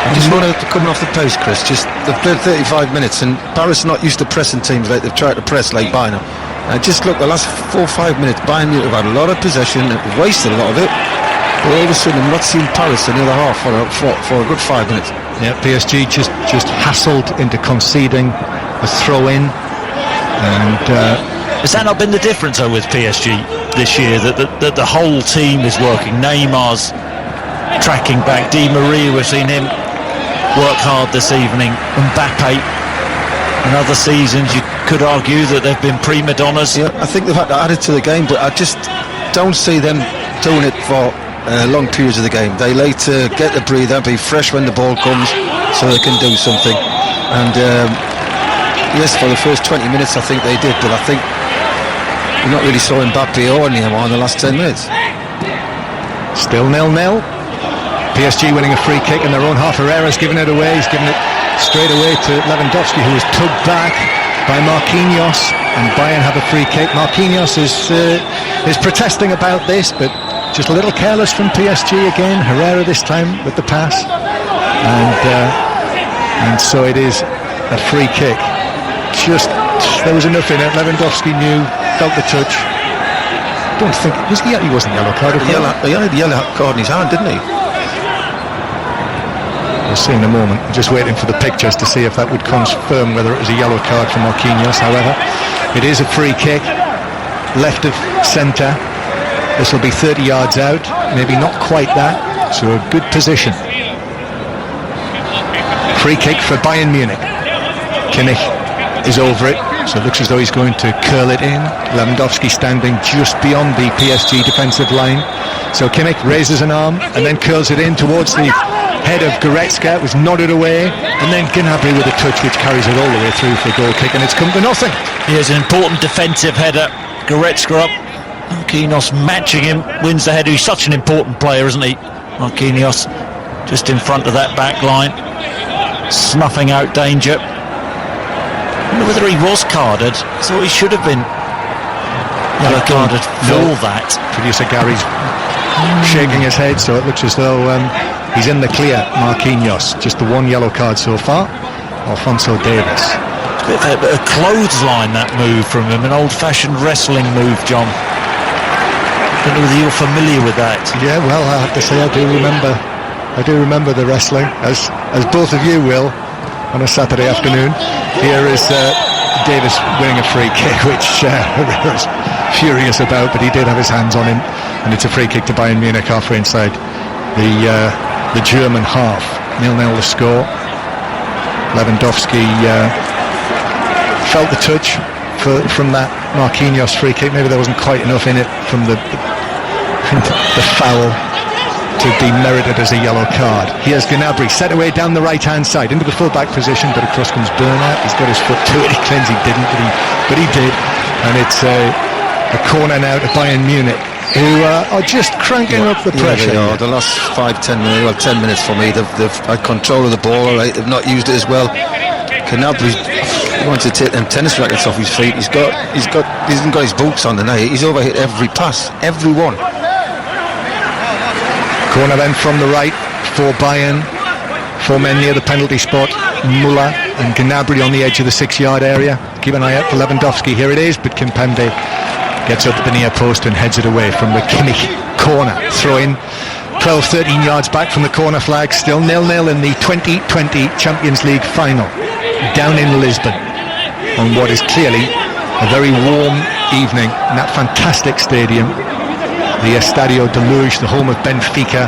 I just want to coming off the pace, Chris. Just they've played 35 minutes, and Paris are not used to pressing teams like they've tried to press like Bayern. Just look, the last 4 or 5 minutes, Bayern Munich have had a lot of possession, wasted a lot of it. But all of a sudden, I'm not seeing Paris in the other half for a good 5 minutes. Yeah, PSG just hassled into conceding a throw-in, and has that not been the difference though with PSG this year? That the whole team is working. Neymar's tracking back. Di Maria, we've seen him work hard this evening. Mbappe, in other seasons you could argue that they've been prima donnas. Yeah, I think they've had to add it to the game, but I just don't see them doing it for long periods of the game. They like to get the breather, be fresh when the ball comes, so they can do something. And yes, for the first 20 minutes I think they did, but I think we're not really saw Mbappe or Neymar in the last 10 minutes. Still 0-0. PSG winning a free kick in their own half. Herrera's given it away. He's given it straight away to Lewandowski, who is tugged back by Marquinhos, and Bayern have a free kick. Marquinhos is protesting about this, but just a little careless from PSG again. Herrera this time with the pass, and so it is a free kick. Just there was enough in it. Lewandowski knew, felt the touch. Don't think he wasn't yellow carded. He had the yellow card in his hand, didn't he? We'll see in a moment. I'm just waiting for the pictures to see if that would confirm whether it was a yellow card for Marquinhos. However, it is a free kick, left of centre. This will be 30 yards out, maybe not quite that, so a good position. Free kick for Bayern Munich. Kimmich is over it, so it looks as though he's going to curl it in. Lewandowski standing just beyond the PSG defensive line. So Kimmich raises an arm and then curls it in towards the head of Goretzka. It was nodded away, and then Gnabry with a touch which carries it all the way through for a goal kick, and it's come to nothing. Here's an important defensive header. Goretzka up, Marquinhos matching him, wins the header. He's such an important player, isn't he? Marquinhos just in front of that back line. snuffing out danger. I wonder whether he was carded. I thought he should have been yellow carded for that. Producer Gary's shaking his head, so it looks as though he's in the clear. Marquinhos, just the one yellow card so far. Alphonso Davies. A bit of clothesline, that move from him, an old-fashioned wrestling move, John. I don't know whether you're familiar with that. Yeah, well, I have to say I do remember the wrestling, as both of you will on a Saturday afternoon. Here is Davis winning a free kick, which Herrera's furious about, but he did have his hands on him, and it's a free kick to Bayern Munich halfway inside the German half. 0-0 the score. Lewandowski felt the touch from that Marquinhos free kick. Maybe there wasn't quite enough in it from the foul to be merited as a yellow card. Here's Gnabry, set away down the right-hand side into the full-back position, but across comes Bernat. He's got his foot to it. He claims he didn't, but he did. And it's a corner now to Bayern Munich, who are just cranking up the pressure. Yeah, the last 5-10 minutes, well, 10 minutes for me, they've had control of the ball. Right? They've not used it as well. Gnabry wants to take them tennis rackets off his feet. He hasn't got his boots on tonight. He's overhit every pass, every one. Corner then from the right for Bayern. 4 men near the penalty spot. Müller and Gnabry on the edge of the 6-yard area. Keep an eye out for Lewandowski. Here it is, but Kimpembe gets up at the near post and heads it away from the Kimmich corner. Throw in 12-13 yards back from the corner flag. Still 0-0 in the 2020 Champions League final down in Lisbon on what is clearly a very warm evening in that fantastic stadium, the Estadio de Luz, the home of Benfica,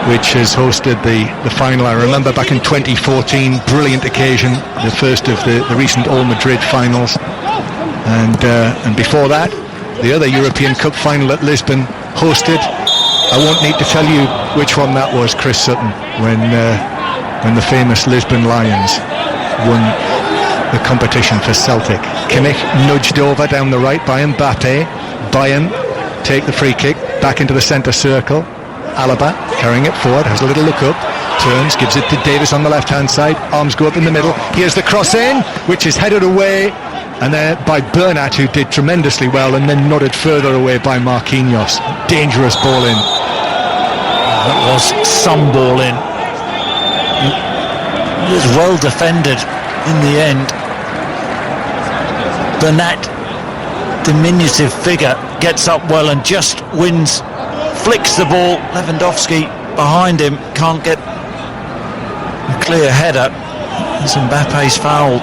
which has hosted the final. I remember back in 2014, brilliant occasion, the first of the recent All Madrid finals, and before that, the other European Cup final at Lisbon hosted. I won't need to tell you which one that was, Chris Sutton, when the famous Lisbon Lions won the competition for Celtic. Kimmich nudged over down the right by Mbappe. Bayern take the free kick back into the centre circle. Alaba carrying it forward, has a little look up, turns, gives it to Davis on the left hand side. Arms go up in the middle. Here's the cross in, which is headed away, and there by Bernat, who did tremendously well, and then nodded further away by Marquinhos. Dangerous ball in. That was some ball in. It was well defended in the end. Bernat, diminutive figure, gets up well and just wins, flicks the ball. Lewandowski behind him can't get a clear header as Mbappe's fouled.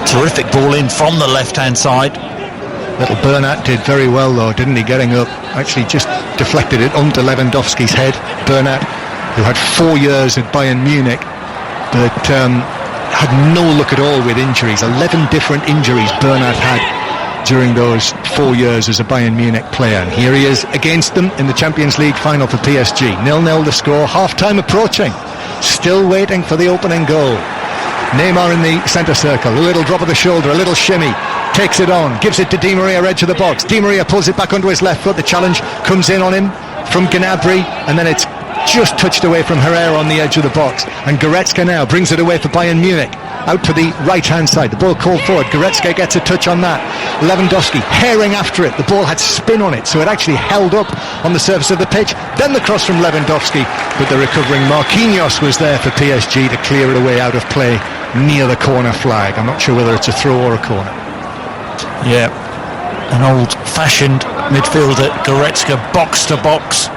Terrific ball in from the left-hand side. Little Bernat did very well though, didn't he, getting up, actually just deflected it onto Lewandowski's head. Bernat, who had 4 years at Bayern Munich, but had no luck at all with injuries. 11 different injuries Bernat had during those 4 years as a Bayern Munich player. And here he is against them in the Champions League final for PSG. 0-0 the score, half-time approaching. Still waiting for the opening goal. Neymar in the centre circle, a little drop of the shoulder, a little shimmy, takes it on, gives it to Di Maria, edge of the box. Di Maria pulls it back onto his left foot. The challenge comes in on him from Gnabry, and then it's just touched away from Herrera on the edge of the box. And Goretzka now brings it away for Bayern Munich, out to the right-hand side. The ball called forward. Goretzka gets a touch on that. Lewandowski herring after it. The ball had spin on it, so it actually held up on the surface of the pitch. Then the cross from Lewandowski, but the recovering Marquinhos was there for PSG to clear it away out of play near the corner flag. I'm not sure whether it's a throw or a corner. Yeah, an old-fashioned midfielder, Goretzka, box to box,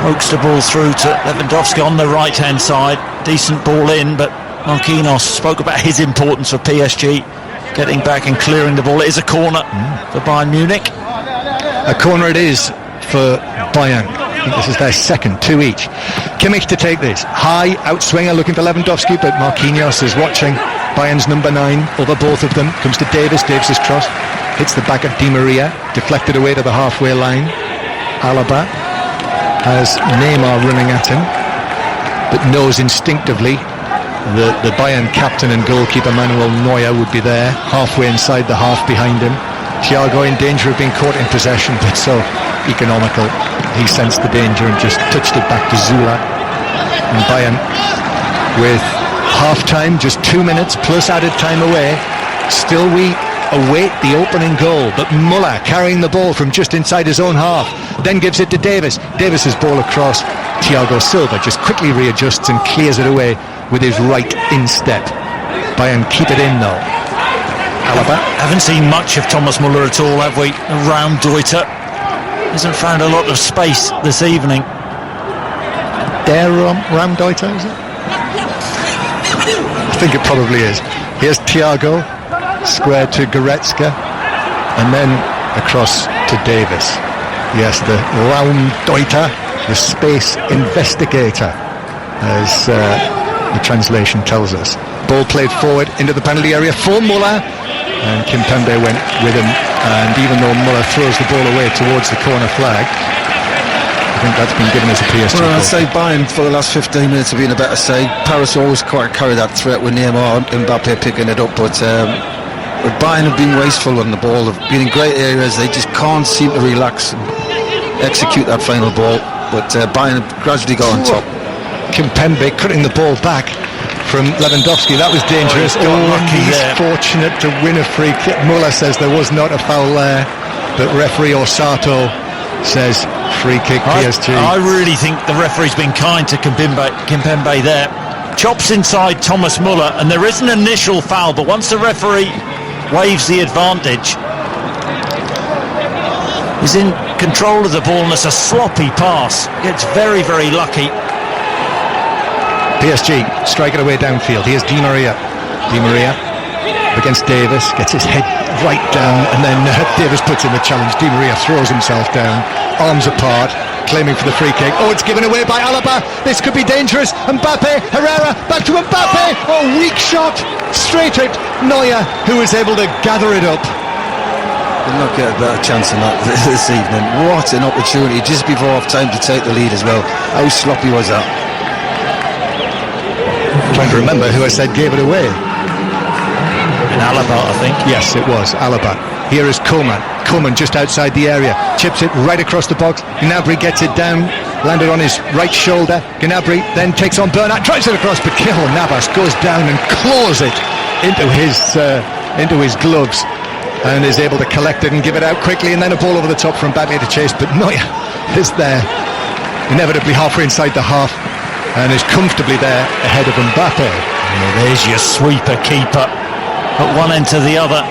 pokes the ball through to Lewandowski on the right-hand side. Decent ball in, but Marquinhos spoke about his importance for PSG, getting back and clearing the ball. It is a corner for Bayern Munich. A corner it is for Bayern. I think this is their second, 2 each. Kimmich to take this. High outswinger looking for Lewandowski, but Marquinhos is watching Bayern's number 9 over both of them. Comes to Davis. Davis's cross hits the back of Di Maria, deflected away to the halfway line. Alaba has Neymar running at him, but knows instinctively the Bayern captain and goalkeeper Manuel Neuer would be there, halfway inside the half behind him. Thiago in danger of being caught in possession, but so economical. He sensed the danger and just touched it back to Zula. And Bayern with half-time, just 2 minutes plus added time away. Still we await the opening goal, but Muller carrying the ball from just inside his own half, then gives it to Davis. Davis's ball across. Thiago Silva just quickly readjusts and clears it away with his right instep. Bayern keep it in though. Alaba. Haven't seen much of Thomas Muller at all, have we? Around Deuter. Hasn't found a lot of space this evening. Ram Deuter, is it? I think it probably is. Here's Thiago, square to Goretzka, and then across to Davis. Yes, the Raum Deuter, the space investigator, as the translation tells us. Ball played forward into the penalty area for Muller, and Kimpembe went with him, and even though Muller throws the ball away towards the corner flag, I think that's been given as a PSG. Well, I'd say Bayern for the last 15 minutes have been a better side. Paris always quite carry that threat with Neymar and Mbappe picking it up, but Bayern have been wasteful on the ball. They've been in great areas. They just can't seem to relax and execute that final ball. But Bayern have gradually got on top. Kimpembe cutting the ball back from Lewandowski. That was dangerous. He's fortunate to win a free kick. Muller says there was not a foul there, but referee Osato says free kick PSG. I really think the referee's been kind to Kimpembe there. Chops inside Thomas Muller, and there is an initial foul, but once the referee waves the advantage, he's in control of the ball, and it's a sloppy pass. Gets very, very lucky. PSG strike it away downfield. Here's Di Maria. Di Maria against Davis, gets his head right down, and then Davis puts in the challenge. Di Maria throws himself down, arms apart, claiming for the free kick. Oh, it's given away by Alaba. This could be dangerous. Mbappe, Herrera, back to Mbappe. Oh, weak shot, straight at Neuer, who was able to gather it up. Did not get a better chance than that this evening. What an opportunity just before half time to take the lead as well. How sloppy was that? Trying to remember who I said gave it away. Alaba, I think. Yes, it was Alaba. Here is Koeman. Koeman just outside the area, chips it right across the box. Gnabry gets it down, landed on his right shoulder. Gnabry then takes on Bernat, drives it across, but Keylor Navas goes down and claws it into his gloves, and is able to collect it and give it out quickly, and then a ball over the top from Mbappe to chase. But Neuer is there, inevitably halfway inside the half, and is comfortably there ahead of Mbappe. There's your sweeper keeper. At one end to the other.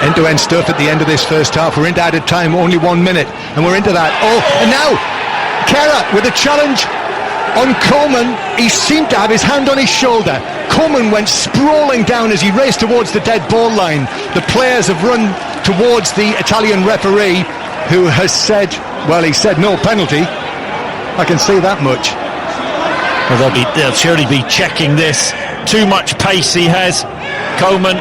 End-to-end stuff at the end of this first half. We're into added time, only 1 minute, and we're into that. Oh, and now Kehrer with a challenge on Koeman. He seemed to have his hand on his shoulder. Koeman went sprawling down as he raced towards the dead ball line. The players have run towards the Italian referee, who has said, well, he said no penalty. I can say that much. Well, they'll surely be checking this. Too much pace he has, Koeman.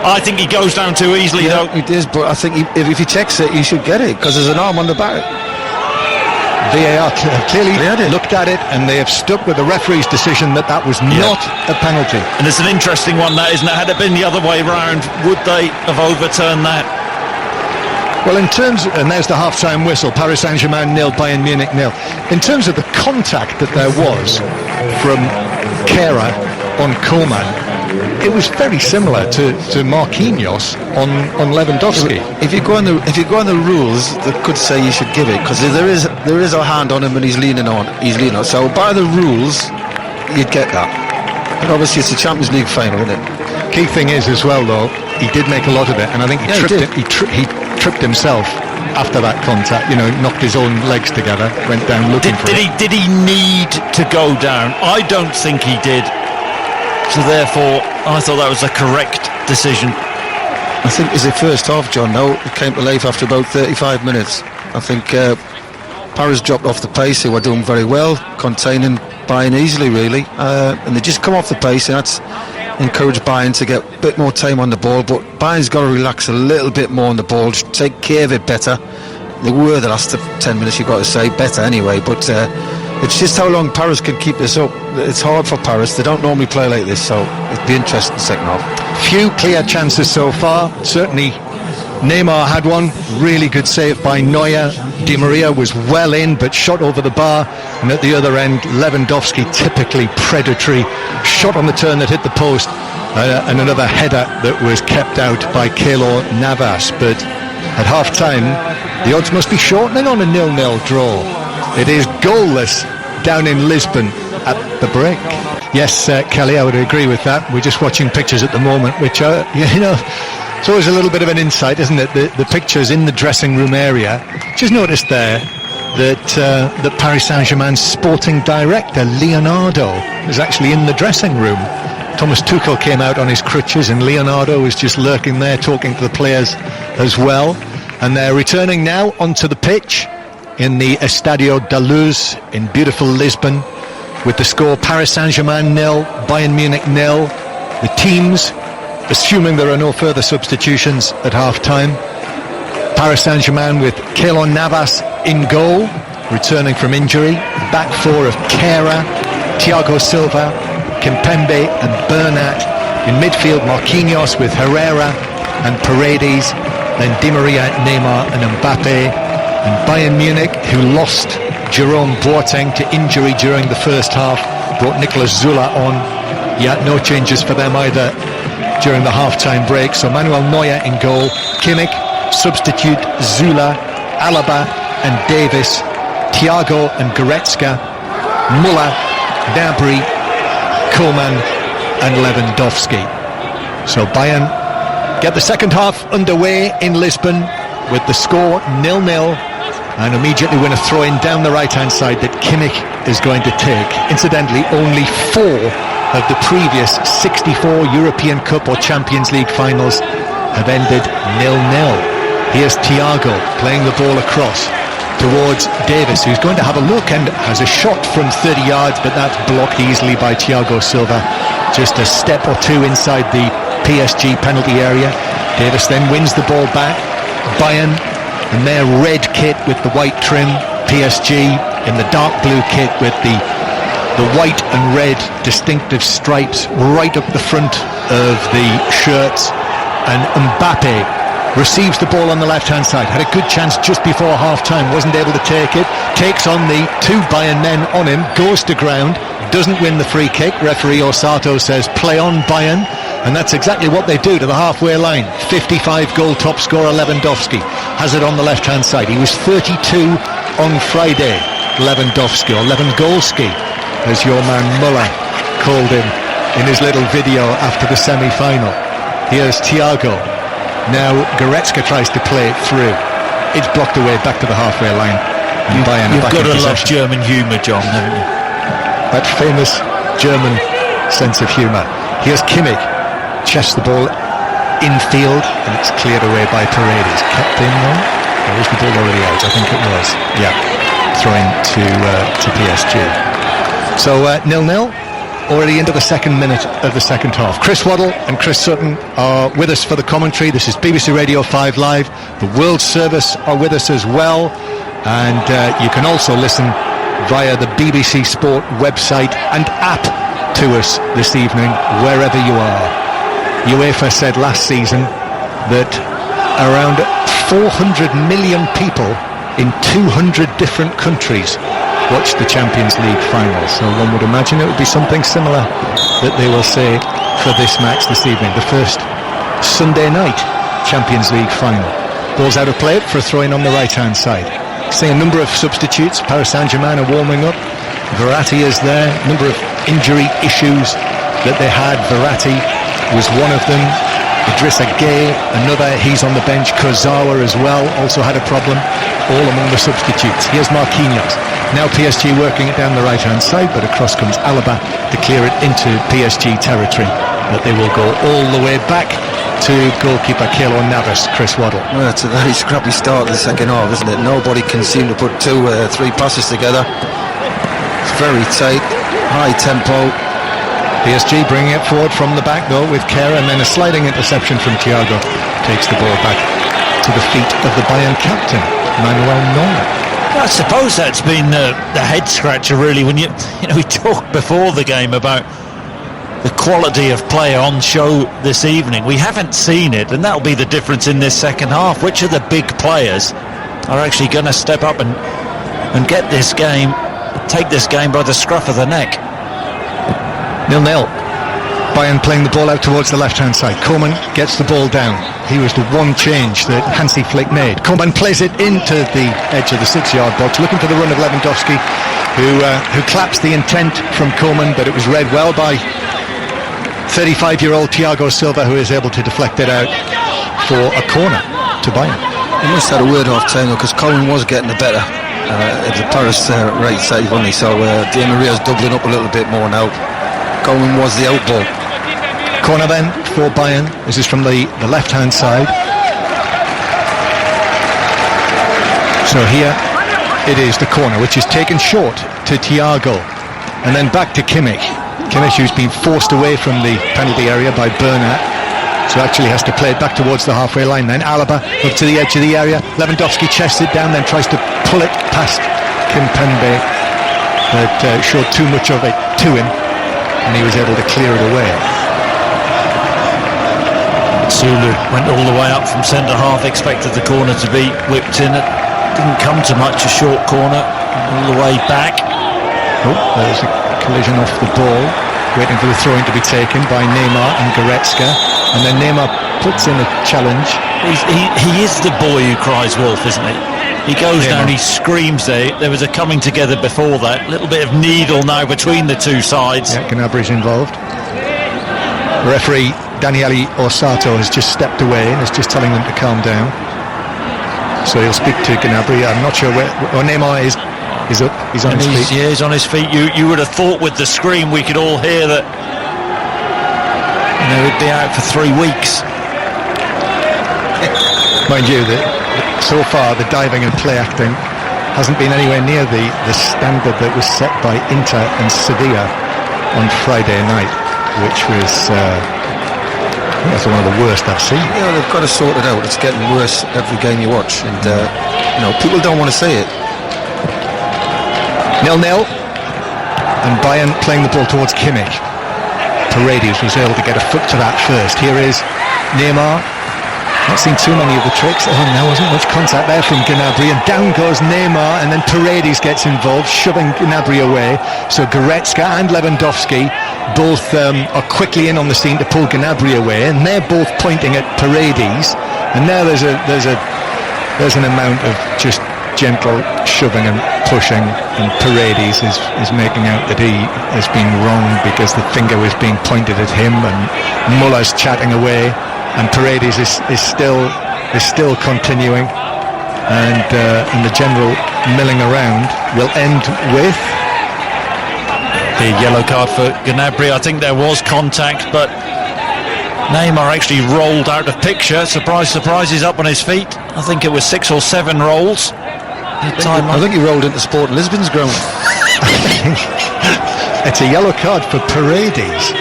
I think he goes down too easily, though. He does, but I think if he checks it, he should get it, because there's an arm on the back. VAR clearly looked at it, and they have stuck with the referee's decision that was not a penalty. And it's an interesting one, that, isn't it? Had it been the other way round, would they have overturned that? Well, in terms, and there's the half-time whistle, Paris Saint-Germain 0, Bayern Munich 0. In terms of the contact that there was from Kehrer on Koeman, it was very similar to Marquinhos on Lewandowski. If you go on the rules, that could say you should give it, because there is a hand on him and he's leaning on. So by the rules, you'd get that. But obviously it's a Champions League final, isn't it? Key thing is as well, though, he did make a lot of it, and I think he tripped himself after that contact. Knocked his own legs together, went down looking for it. Did he need to go down? I don't think he did. So therefore, I thought that was a correct decision. I think it's the first half, John. No, it came to life after about 35 minutes. I think Paris dropped off the pace. They were doing very well, containing Bayern easily, really. And they just come off the pace, and that's encouraged Bayern to get a bit more time on the ball. But Bayern's got to relax a little bit more on the ball, just take care of it better. They were the last 10 minutes, you've got to say, better anyway. But it's just how long Paris can keep this up. It's hard for Paris. They don't normally play like this, so it'd be interesting second half. Few clear chances so far. Certainly Neymar had one, really good save by Neuer. Di Maria was well in, but shot over the bar. And at the other end, Lewandowski, typically predatory, shot on the turn that hit the post, and another header that was kept out by Keylor Navas. But at half-time, the odds must be shortening on a 0-0 draw. It is goalless down in Lisbon at the break. Yes, Kelly, I would agree with that. We're just watching pictures at the moment, which are, it's always a little bit of an insight, isn't it? The pictures in the dressing room area. Just noticed there that Paris Saint-Germain's sporting director, Leonardo, is actually in the dressing room. Thomas Tuchel came out on his crutches and Leonardo was just lurking there talking to the players as well. And they're returning now onto the pitch in the Estadio da Luz in beautiful Lisbon with the score Paris Saint-Germain 0, Bayern Munich 0. The teams, assuming there are no further substitutions at half-time, Paris Saint-Germain with Keylor Navas in goal, returning from injury. Back four of Kehrer, Thiago Silva, Kimpembe and Bernat. In midfield, Marquinhos with Herrera and Paredes. Then Di Maria, Neymar and Mbappe. And Bayern Munich, who lost Jerome Boateng to injury during the first half, brought Nicolas Zula on. Yet no changes for them either during the half-time break. So Manuel Neuer in goal, Kimmich, substitute Zula, Alaba and Davis, Thiago and Goretzka, Muller, Gnabry, Koeman and Lewandowski. So Bayern get the second half underway in Lisbon with the score 0-0 and immediately win a throw-in down the right-hand side that Kimmich is going to take. Incidentally, only 4 of the previous 64 European Cup or Champions League finals have ended 0-0. Here's Thiago playing the ball across towards Davis, who's going to have a look and has a shot from 30 yards, but that's blocked easily by Thiago Silva. Just a step or two inside the PSG penalty area. Davis then wins the ball back. Bayern in their red kit with the white trim, PSG in the dark blue kit with the white and red distinctive stripes right up the front of the shirts. And Mbappe receives the ball on the left-hand side, had a good chance just before half-time, wasn't able to take it, takes on the 2 Bayern men on him, goes to ground, doesn't win the free kick. Referee Osato says play on Bayern, and that's exactly what they do to the halfway line. 55 goal top scorer Lewandowski has it on the left-hand side. He was 32 on Friday, Lewandowski, or Lewandowski, as your man Muller called him in his little video after the semi-final. Here's Thiago. Now Goretzka tries to play it through. It's blocked away back to the halfway line. And Bayern You've back got in to love possession. German humour, John, haven't you? That famous German sense of humour. Here's Kimmich. Chests the ball infield and it's cleared away by Paredes. Kept in though. Or was the ball already out? I think it was. Yeah. Throwing to PSG. So 0-0. Already into the second minute of the second half. Chris Waddle and Chris Sutton are with us for the commentary. This is BBC Radio 5 Live. The World Service are with us as well. And you can also listen via the BBC Sport website and app to us this evening, wherever you are. UEFA said last season that around 400 million people in 200 different countries watched the Champions League final, so one would imagine it would be something similar that they will say for this match this evening, the first Sunday night Champions League final. Ball's out of play for a throw-in on the right-hand side. Seeing a number of substitutes. Paris Saint-Germain are warming up. Verratti is there. A number of injury issues that they had. Verratti was one of them. Idrissa Gueye, another, he's on the bench. Kurzawa as well, also had a problem. All among the substitutes. Here's Marquinhos. Now PSG working it down the right-hand side, but across comes Alaba to clear it into PSG territory. But they will go all the way back to goalkeeper Keylor Navas, Chris Waddle. Well, it's a very scrappy start of the second half, isn't it? Nobody can seem to put 2-3 passes together. It's very tight, high tempo. PSG bringing it forward from the back though with Kehrer, and then a sliding interception from Thiago takes the ball back to the feet of the Bayern captain, Manuel Neuer. I suppose that's been the head scratcher really. When we talked before the game about the quality of play on show this evening. We haven't seen it, and that'll be the difference in this second half. Which of the big players are actually going to step up and get this game, take this game by the scruff of the neck? 0-0. Bayern playing the ball out towards the left-hand side. Koeman gets the ball down. He was the one change that Hansi Flick made. Koeman plays it into the edge of the 6-yard box, looking for the run of Lewandowski, who claps the intent from Koeman, but it was read well by 35-year-old Thiago Silva, who is able to deflect it out for a corner to Bayern. He must have had a word off time, because Koeman was getting the better at the Paris right side, wasn't he? So Di Maria's doubling up a little bit more now. Koeman was the out ball. Corner then for Bayern. This is from the left-hand side. So here it is, the corner, which is taken short to Thiago, and then back to Kimmich. Kimmich, who's been forced away from the penalty area by Bernat, so actually has to play it back towards the halfway line. Then Alaba up to the edge of the area. Lewandowski chests it down, then tries to pull it past Kimpembe, but showed too much of it to him, and he was able to clear it away. Sulu went all the way up from centre half, expected the corner to be whipped in. It didn't come to much, a short corner, all the way back. Oh, there's a collision off the ball, waiting for the throw-in to be taken by Neymar and Goretzka, and then Neymar puts in a challenge. He is the boy who cries wolf, isn't he? He goes down, he screams there. There was a coming together before that, a little bit of needle now between the two sides. Yeah, Gnabry's involved. The referee Daniele Orsato has just stepped away and is just telling them to calm down. So he'll speak to Gnabry. I'm not sure where Neymar is up. He's on his feet. Yeah, he's on his feet. You would have thought with the scream we could all hear that he'd be out for 3 weeks. Mind you, that so far the diving and play acting hasn't been anywhere near the standard that was set by Inter and Sevilla on Friday night, which was that's one of the worst I've seen. Yeah, they've got to sort it out. It's getting worse every game you watch, and people don't want to see it. 0-0, and Bayern playing the ball towards Kimmich. Paredes was able to get a foot to that first. Here is Neymar. Not seen too many of the tricks. Oh, there wasn't much contact there from Gnabry, and down goes Neymar, and then Paredes gets involved, shoving Gnabry away. So Goretzka and Lewandowski both are quickly in on the scene to pull Gnabry away, and they're both pointing at Paredes. And now there's an amount of just gentle shoving and pushing, and Paredes is making out that he has been wrong because the finger was being pointed at him, and Muller's chatting away, and Paredes is still continuing, and the general milling around will end with the yellow card for Gnabry. I think there was contact, but Neymar actually rolled out of picture. Surprise, surprise, he's up on his feet. I think it was 6 or 7 rolls. I think he rolled into Sport Lisbon's ground. It's a yellow card for Paredes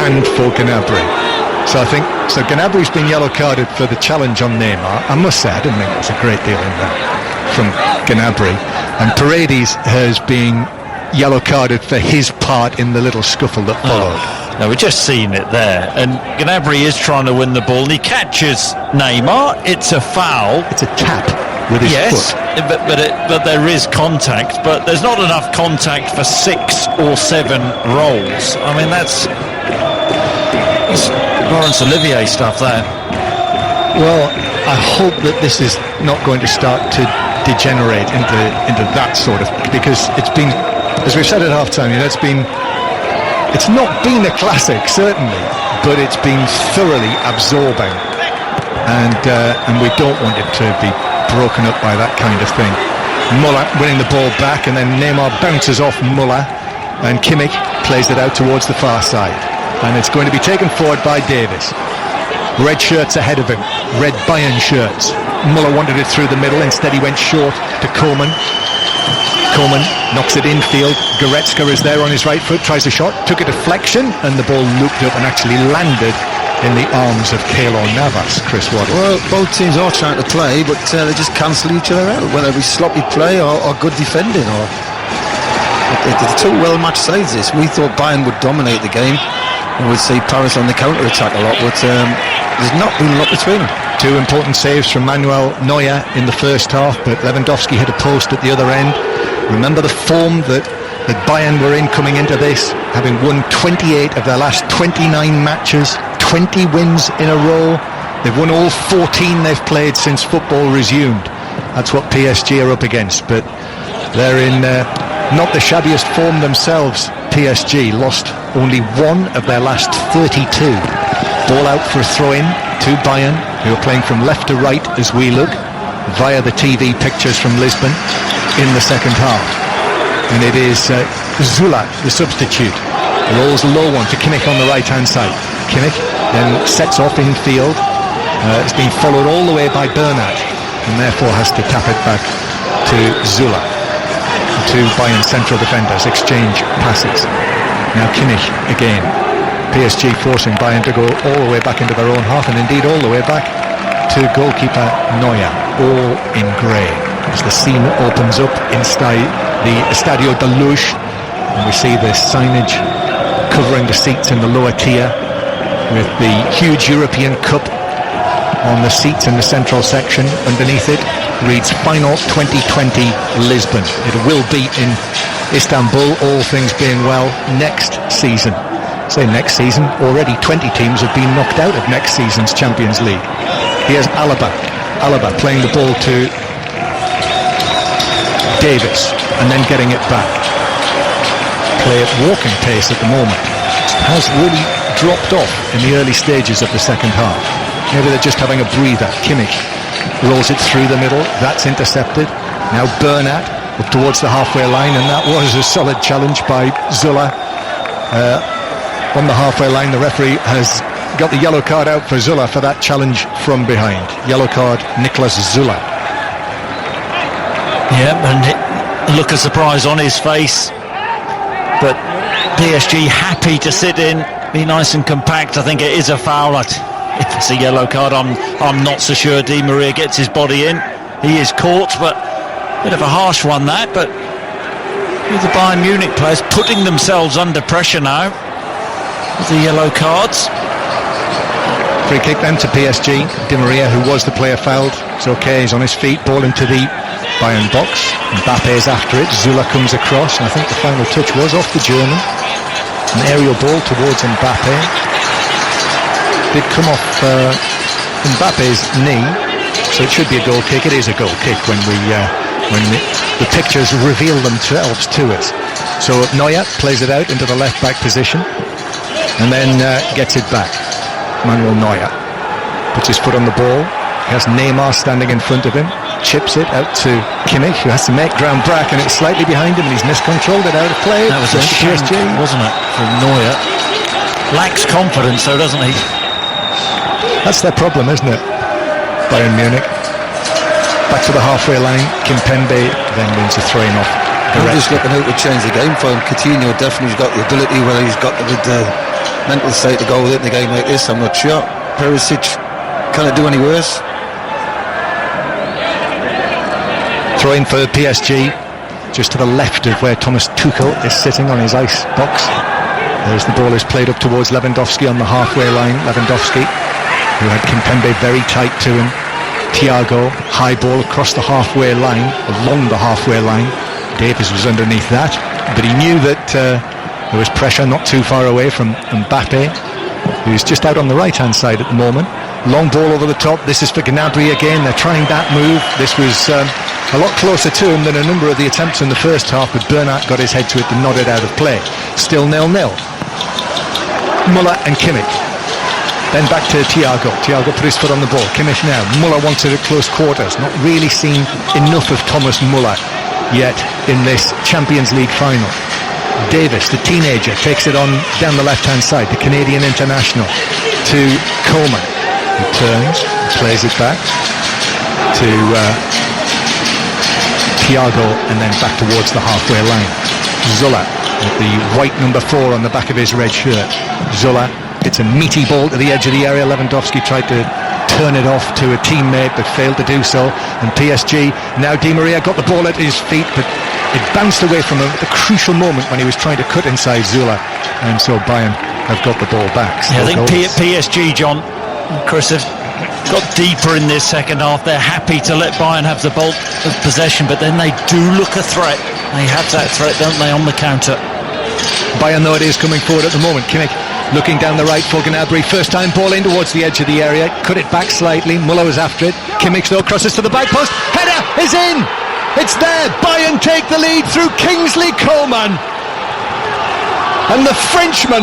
and for Gnabry. So Gnabry's been yellow carded for the challenge on Neymar. I must say, I didn't think it was a great deal in that from Gnabry. And Paredes has been yellow carded for his part in the little scuffle that followed. No, we're just seeing it there, and Gnabry is trying to win the ball, and he catches Neymar. It's a foul. It's a tap with his foot. But there is contact, but there's not enough contact for 6 or 7 rolls. I mean, that's Laurence Olivier stuff there. Well, I hope that this is not going to start to degenerate into that sort of, because it's been, as we've said at half-time, it's not been a classic, certainly, but it's been thoroughly absorbing, and we don't want it to be broken up by that kind of thing. Muller winning the ball back, and then Neymar bounces off Muller, and Kimmich plays it out towards the far side, and it's going to be taken forward by Davis. Red shirts ahead of him, red Bayern shirts. Muller wanted it through the middle, instead he went short to Koeman. Koeman knocks it infield. Goretzka is there on his right foot, tries a shot, took a deflection, and the ball looped up and actually landed in the arms of Keylor Navas. Chris Waddle. Well, both teams are trying to play, but they just cancel each other out, whether it be sloppy play or good defending. They're two well-matched sides. This we thought Bayern would dominate the game and would see Paris on the counter-attack a lot, but there's not been a lot between them. Two important saves from Manuel Neuer in the first half, but Lewandowski hit a post at the other end. Remember the form that Bayern were in coming into this, having won 28 of their last 29 matches, 20 wins in a row. They've won all 14 they've played since football resumed. That's what PSG are up against, but they're in not the shabbiest form themselves. PSG lost only one of their last 32. Ball out for a throw-in to Bayern, who are playing from left to right as we look, via the TV pictures from Lisbon, in the second half. And it is Zula, the substitute. Rolls a low one to Kimmich on the right-hand side. Kimmich then sets off in field. It's been followed all the way by Bernat, and therefore has to tap it back to Zula. The two Bayern central defenders exchange passes. Now Kimmich again. PSG forcing Bayern to go all the way back into their own half, and indeed all the way back to goalkeeper Neuer, all in grey. As the scene opens up inside the Estadio de Luz, and we see the signage covering the seats in the lower tier, with the huge European Cup on the seats in the central section. Underneath it reads Final 2020 Lisbon. It will be in Istanbul, all things being well, next season. Say next season, already 20 teams have been knocked out of next season's Champions League. Here's Alaba playing the ball to Davis and then getting it back. Play at walking pace at the moment. Has really dropped off in the early stages of the second half. Maybe they're just having a breather. Kimmich rolls it through the middle. That's intercepted. Now Bernat up towards the halfway line, and that was a solid challenge by Zula. On the halfway line, the referee has got the yellow card out for Zula for that challenge from behind. Yellow card, Niklas Zula. Yeah, and look of surprise on his face, but PSG happy to sit in, be nice and compact. I think it is a foul. If it's a yellow card, I'm not so sure. Di Maria gets his body in. He is caught, but a bit of a harsh one that. But with the Bayern Munich players putting themselves under pressure now with the yellow cards. Free kick then to PSG. Di Maria, who was the player fouled, it's okay. He's on his feet. Ball into the Bayern box. Mbappe's after it. Zula comes across, and I think the final touch was off the German. An aerial ball towards Mbappe. Did come off Mbappe's knee, so it should be a goal kick. It is a goal kick when the pictures reveal themselves to us. So Neuer plays it out into the left back position and then gets it back. Manuel Neuer puts his foot on the ball. He has Neymar standing in front of him. Chips it out to Kimmich, who has to make ground back, and it's slightly behind him, and he's miscontrolled it out of play. That was a shank, wasn't it, from Neuer? Lacks confidence, though, doesn't he? That's their problem, isn't it? Bayern Munich. Back to the halfway line. Kimpembe then wins a throw-in off. I'm just looking out to change the game for him. Coutinho definitely has got the ability, whether he's got the mental state to go with it in a game like this, I'm not sure. Perisic, can it do any worse? Throw-in for PSG, just to the left of where Thomas Tuchel is sitting on his ice box. As the ball is played up towards Lewandowski on the halfway line. Lewandowski, who had Kimpembe very tight to him. Thiago, high ball across the halfway line, along the halfway line. Davis was underneath that, but he knew that there was pressure not too far away from Mbappe, who's just out on the right-hand side at the moment. Long ball over the top. This is for Gnabry again. They're trying that move. This was a lot closer to him than a number of the attempts in the first half, but Bernat got his head to it and nodded out of play. Still 0-0. Muller and Kimmich. Then back to Thiago. Thiago put his foot on the ball. Kimmich now. Muller wants it at close quarters. Not really seen enough of Thomas Muller yet in this Champions League final. Davis, the teenager, takes it on down the left-hand side. The Canadian international to Coleman. He turns, plays it back to Thiago, and then back towards the halfway line. Zula with the white number 4 on the back of his red shirt. Zula, it's a meaty ball to the edge of the area. Lewandowski tried to turn it off to a teammate but failed to do so. And PSG, now Di Maria got the ball at his feet, but it bounced away from him at the crucial moment when he was trying to cut inside Zula, and so Bayern have got the ball back. Yeah, I think PSG, John, Chris, have got deeper in this second half. They're happy to let Bayern have the bulk of possession, but then they do look a threat. They have that threat, don't they, on the counter? Bayern, though, it is coming forward at the moment. Kimmich looking down the right for Gnabry. First time ball in towards the edge of the area. Cut it back slightly. Muller was after it. Kimmich, though, crosses to the back post. Header is in! It's there! Bayern take the lead through Kingsley Coman. And the Frenchman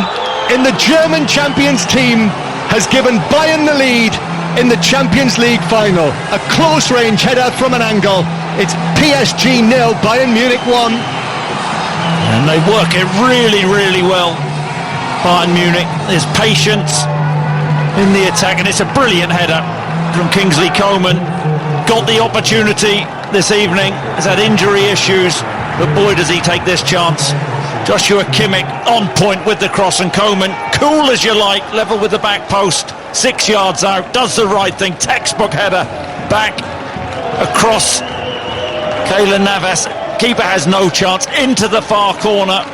in the German champions team has given Bayern the lead in the Champions League final. A close range header from an angle. It's PSG 0, Bayern Munich 1. And they work it really, really well, Bayern Munich. There's patience in the attack, and it's a brilliant header from Kingsley Coman. Got the opportunity this evening, has had injury issues, but boy does he take this chance. Joshua Kimmich on point with the cross, and Coman, cool as you like, level with the back post, 6 yards out, does the right thing, textbook header, back, across Keylor Navas, keeper has no chance, into the far corner.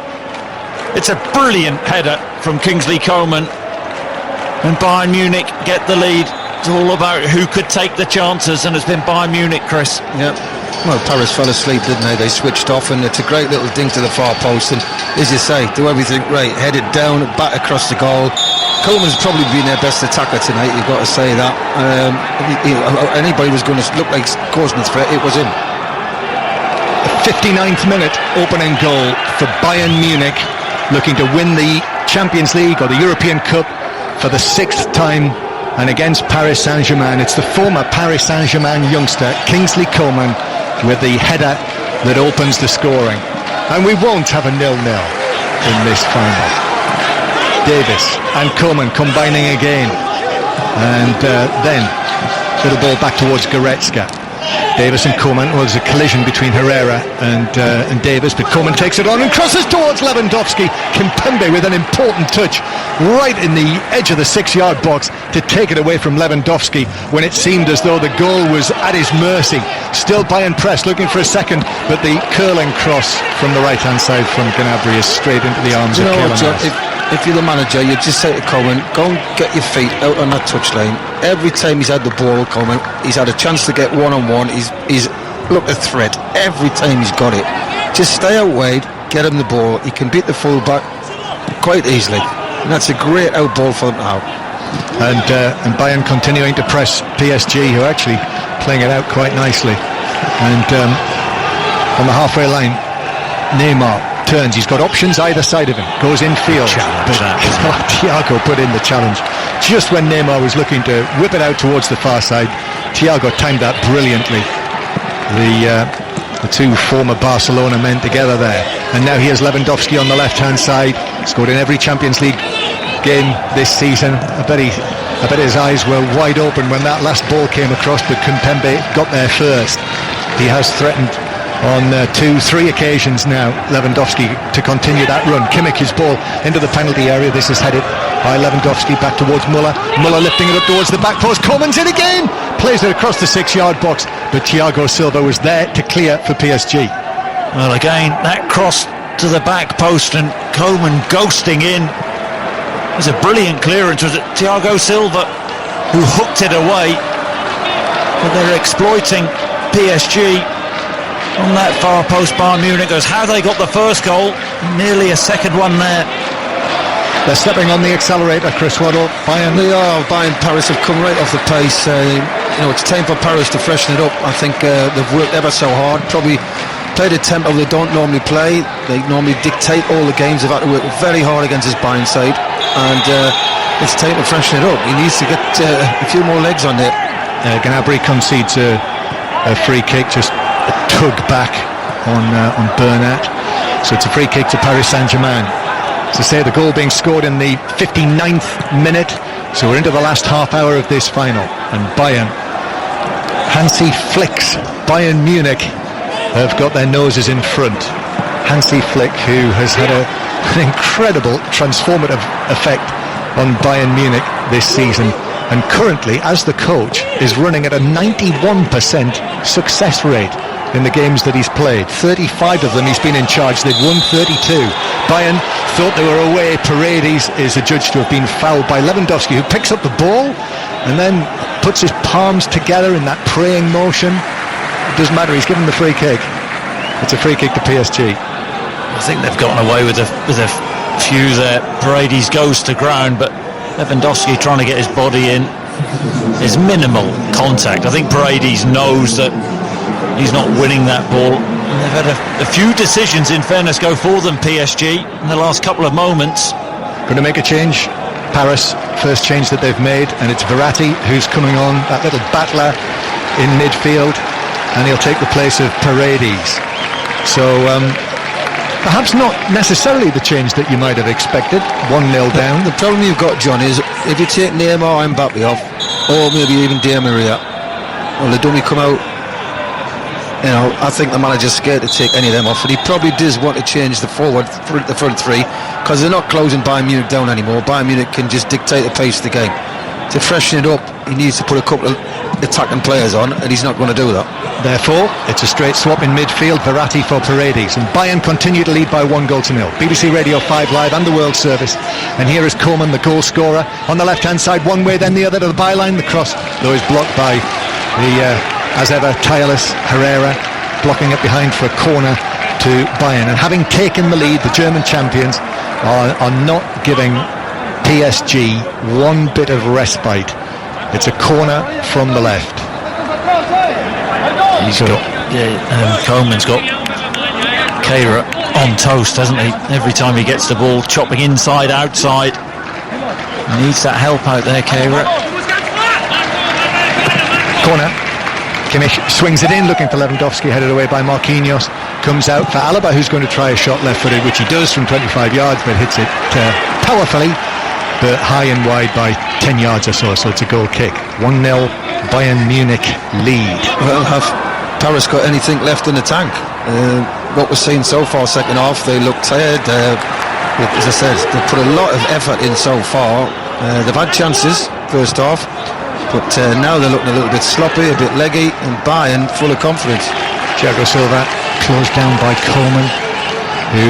It's a brilliant header from Kingsley Coman, and Bayern Munich get the lead. It's all about who could take the chances, and it's been Bayern Munich, Chris. Yeah. Well, Paris fell asleep, didn't they? They switched off, and it's a great little dink to the far post, and as you say, do everything right, headed down, back across the goal. Coleman's probably been their best attacker tonight, you've got to say that. Anybody was going to look like causing a threat, it was him. The 59th minute opening goal for Bayern Munich, looking to win the Champions League or the European Cup for the 6th time, and against Paris Saint-Germain. It's the former Paris Saint-Germain youngster Kingsley Coman with the header that opens the scoring. And we won't have a 0-0 in this final. Davis and Coman combining again, and then little ball back towards Goretzka. Davis and Coman, well, there's a collision between Herrera and Davis, but Coman takes it on and crosses towards Lewandowski. Kimpembe with an important touch right in the edge of the 6-yard box to take it away from Lewandowski when it seemed as though the goal was at his mercy. Still Bayern press, looking for a second, but the curling cross from the right-hand side from Gnabry is straight into the arms of Keylor Navas. If you're the manager, you just say to Coman, go and get your feet out on that touchline. Every time he's had the ball, Coman, he's had a chance to get one-on-one. He's looked a threat every time he's got it. Just stay out wide, get him the ball. He can beat the full-back quite easily, and that's a great out ball for them now. And Bayern continuing to press PSG, who are actually playing it out quite nicely. And on the halfway line, Neymar turns, he's got options either side of him, goes infield, but Thiago put in the challenge just when Neymar was looking to whip it out towards the far side. Thiago timed that brilliantly. The two former Barcelona men together there, and now here's Lewandowski on the left hand side, scored in every Champions League game this season. I bet his eyes were wide open when that last ball came across, but Kimpembe got there first. He has threatened on 2-3 occasions now, Lewandowski, to continue that run. Kimmich's ball into the penalty area. This is headed by Lewandowski back towards Muller. Muller lifting it up towards the back post. Coman's in again! Plays it across the 6-yard box, but Thiago Silva was there to clear for PSG. Well, again, that cross to the back post and Coman ghosting in. It was a brilliant clearance. Was it Thiago Silva who hooked it away? But they're exploiting PSG on that far post. Bayern Munich goes, how they got the first goal, nearly a second one there. They're stepping on the accelerator, Chris Waddle. Bayern Paris have come right off the pace. It's time for Paris to freshen it up. I think they've worked ever so hard, probably played a tempo they don't normally play. They normally dictate all the games. They've had to work very hard against this Bayern side, and it's time to freshen it up. He needs to get a few more legs on there. Gnabry concedes a free kick, just a tug back on Bernat, so it's a free kick to Paris Saint-Germain. To say the goal being scored in the 59th minute, so we're into the last half hour of this final, and Bayern, Hansi Flick's Bayern Munich have got their noses in front. Hansi Flick, who has had an incredible transformative effect on Bayern Munich this season, and currently, as the coach, is running at a 91% success rate in the games that he's played. 35 of them he's been in charge. They've won 32. Bayern thought they were away. Paredes is adjudged to have been fouled by Lewandowski, who picks up the ball and then puts his palms together in that praying motion. It doesn't matter, he's given the free kick. It's a free kick to PSG. I think they've gotten away with a few there. Paredes goes to ground, but Lewandowski trying to get his body in. There's minimal contact. I think Paredes knows that he's not winning that ball. And they've had a few decisions, in fairness, go for them, PSG, in the last couple of moments. Going to make a change. Paris, first change that they've made, and it's Verratti who's coming on, that little battler in midfield, and he'll take the place of Paredes. So perhaps not necessarily the change that you might have expected. 1-0 down. The problem you've got, John, is if you take Neymar and Mbappe off, or maybe even Di Maria, well, the dummy come out. You know, I think the manager's scared to take any of them off, and he probably does want to change the front three, because they're not closing Bayern Munich down anymore. Bayern Munich can just dictate the pace of the game. To freshen it up, he needs to put a couple of attacking players on, and he's not going to do that. Therefore, it's a straight swap in midfield, Verratti for Paredes, and Bayern continue to lead by 1-0. BBC Radio 5 Live and the World Service, and here is Koeman, the goal scorer, on the left-hand side, one way, then the other to the byline. The cross, though, is blocked by the as ever tireless Herrera, blocking it behind for a corner to Bayern. And having taken the lead, the German champions are not giving PSG one bit of respite. It's a corner from the left. He's got, Coleman's got Keira on toast, hasn't he? Every time he gets the ball, chopping inside, outside. He needs that help out there, Keira. Corner. Kimmich swings it in, looking for Lewandowski, headed away by Marquinhos. Comes out for Alaba, who's going to try a shot left-footed, which he does from 25 yards, but hits it powerfully, but high and wide by 10 yards or so it's a goal kick. 1-0 Bayern Munich lead. Well, have Paris got anything left in the tank? What we're seeing so far, second half, they look tired. As I said, they've put a lot of effort in so far. They've had chances first half, but now they're looking a little bit sloppy, a bit leggy, and Bayern full of confidence. Thiago Silva closed down by Coleman, who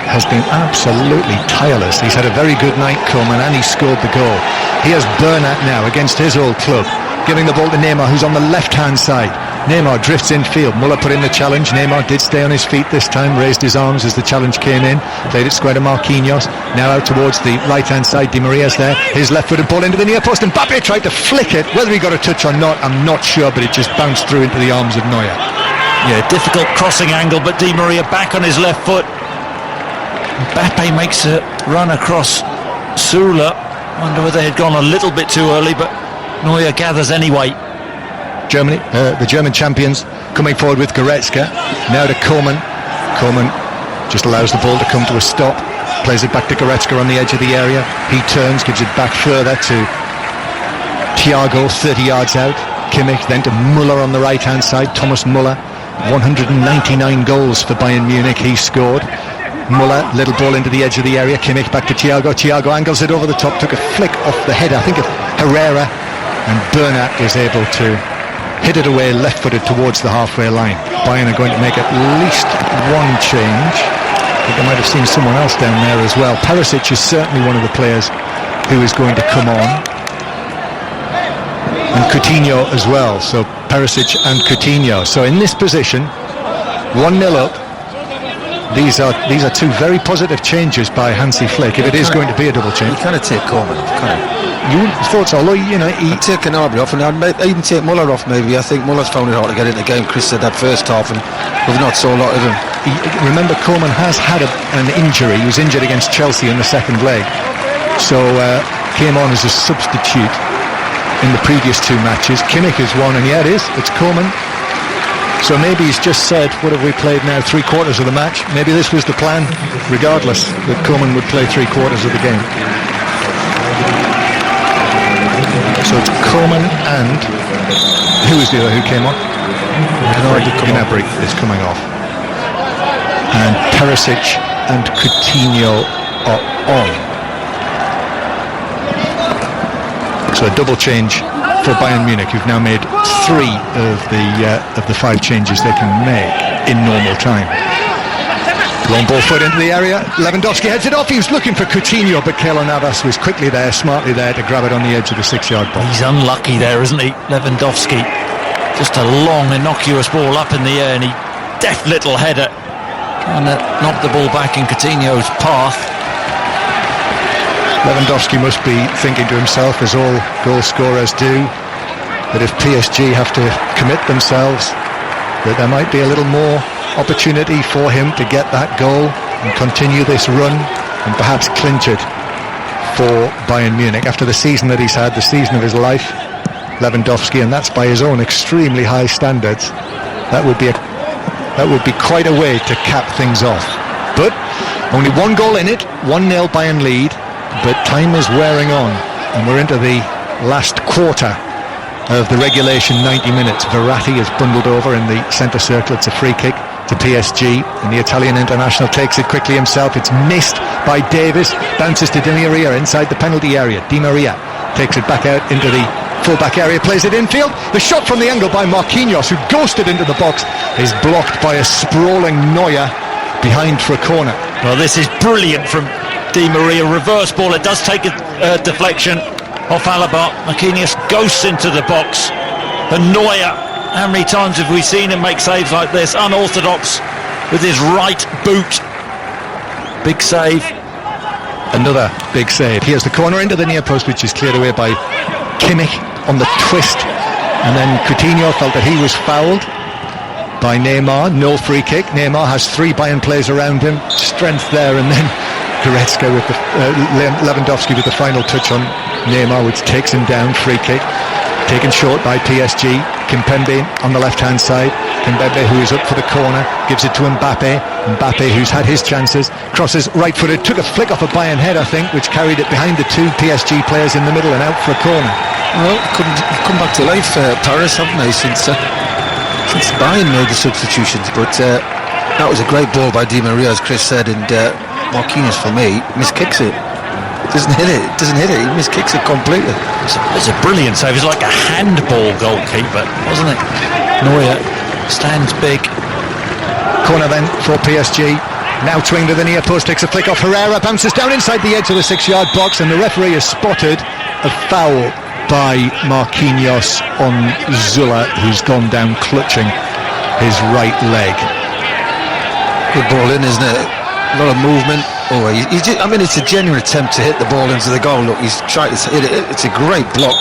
has been absolutely tireless. He's had a very good night, Coleman, and he scored the goal. Here's Bernat now against his old club, giving the ball to Neymar, who's on the left-hand side. Neymar drifts in field. Muller put in the challenge. Neymar did stay on his feet this time, raised his arms as the challenge came in, played it square to Marquinhos. Now out towards the right-hand side. Di Maria's there. His left-footed ball into the near post, and Mbappe tried to flick it. Whether he got a touch or not, I'm not sure, but it just bounced through into the arms of Neuer. Yeah, difficult crossing angle, but Di Maria back on his left foot. Mbappe makes a run across Sula. Wonder whether they had gone a little bit too early, but Neuer gathers anyway. Germany, the German champions, coming forward with Goretzka. Now to Koeman. Koeman just allows the ball to come to a stop. Plays it back to Goretzka on the edge of the area. He turns, gives it back further to Thiago, 30 yards out. Kimmich, then to Muller on the right-hand side. Thomas Muller, 199 goals for Bayern Munich. He scored. Muller, little ball into the edge of the area. Kimmich back to Thiago. Thiago angles it over the top, took a flick off the head, I think, of Herrera, and Bernat is able to hit it away left-footed towards the halfway line. Bayern are going to make at least one change. I think they might have seen someone else down there as well. Perisic is certainly one of the players who is going to come on, and Coutinho as well. So Perisic and Coutinho. So in this position, 1-0 up. These are two very positive changes by Hansi Flick, if it is going to be a double change. You kind of take Coleman off, kind of. You thought so, although, you know, I'd take Gnabry off, and I'd even take Muller off maybe. I think Muller's found it hard to get into the game. Chris said that first half, and we've not saw a lot of him. Remember, Coleman has had an injury. He was injured against Chelsea in the second leg, so came on as a substitute in the previous two matches. Kimmich is one, and yeah, it's Coleman. So maybe he's just said, what have we played now, 3/4 of the match? Maybe this was the plan, regardless, that Koeman would play 3/4 of the game. So it's Koeman and who was the other who came on? Gnabry is coming off. And Perisic and Coutinho are on. So a double change for Bayern Munich, who've now made 3 of the 5 changes they can make in normal time. Long ball foot into the area. Lewandowski heads it off. He was looking for Coutinho, but Keylor Navas was quickly there, smartly there to grab it on the edge of the 6-yard box. He's unlucky there, isn't he, Lewandowski? Just a long, innocuous ball up in the air, and he deft little header and knocked the ball back in Coutinho's path. Lewandowski must be thinking to himself, as all goal scorers do, that if PSG have to commit themselves, that there might be a little more opportunity for him to get that goal and continue this run and perhaps clinch it for Bayern Munich after the season that he's had, the season of his life. Lewandowski, and that's by his own extremely high standards, that would be quite a way to cap things off. But only 1 goal in it, 1-0 Bayern lead, but time is wearing on and we're into the last quarter of the regulation 90 minutes. Verratti is bundled over in the centre circle. It's a free kick to PSG, and the Italian international takes it quickly himself. It's missed by Davis, bounces to Di Maria inside the penalty area. Di Maria takes it back out into the full-back area, plays it infield. The shot from the angle by Marquinhos, who ghosted into the box, is blocked by a sprawling Neuer behind for a corner. Well, this is brilliant from Di Maria. Reverse ball, it does take a deflection off Alaba. Marquinhos ghosts into the box, and Neuer, how many times have we seen him make saves like this? Unorthodox with his right boot. Big save. Another big save. Here's the corner into the near post, which is cleared away by Kimmich on the twist, and then Coutinho felt that he was fouled by Neymar. No free kick. Neymar has 3 Bayern players around him. Strength there, and then Goretzka with the Lewandowski with the final touch on Neymar, which takes him down. Free kick taken short by PSG. Kimpembe on the left-hand side. Kimpembe, who is up for the corner, gives it to Mbappe. Mbappe, who's had his chances, crosses right-footed, took a flick off a Bayern head, I think, which carried it behind the 2 PSG players in the middle and out for a corner. Well, come back to life, Paris, haven't they, since Bayern made the substitutions. But that was a great ball by Di Maria, as Chris said, and Marquinhos, for me, miskicks it. Doesn't hit it, he miskicks it completely. It's a brilliant save. It's like a handball goalkeeper, wasn't it? Neuer stands big. Corner then for PSG. Now swing to the near post, takes a flick off Herrera, bounces down inside the edge of the 6-yard box, and the referee has spotted a foul by Marquinhos on Zula, who's gone down clutching his right leg. Good ball in, isn't it? A lot of movement. Oh, it's a genuine attempt to hit the ball into the goal. Look, he's trying to hit it. It's a great block.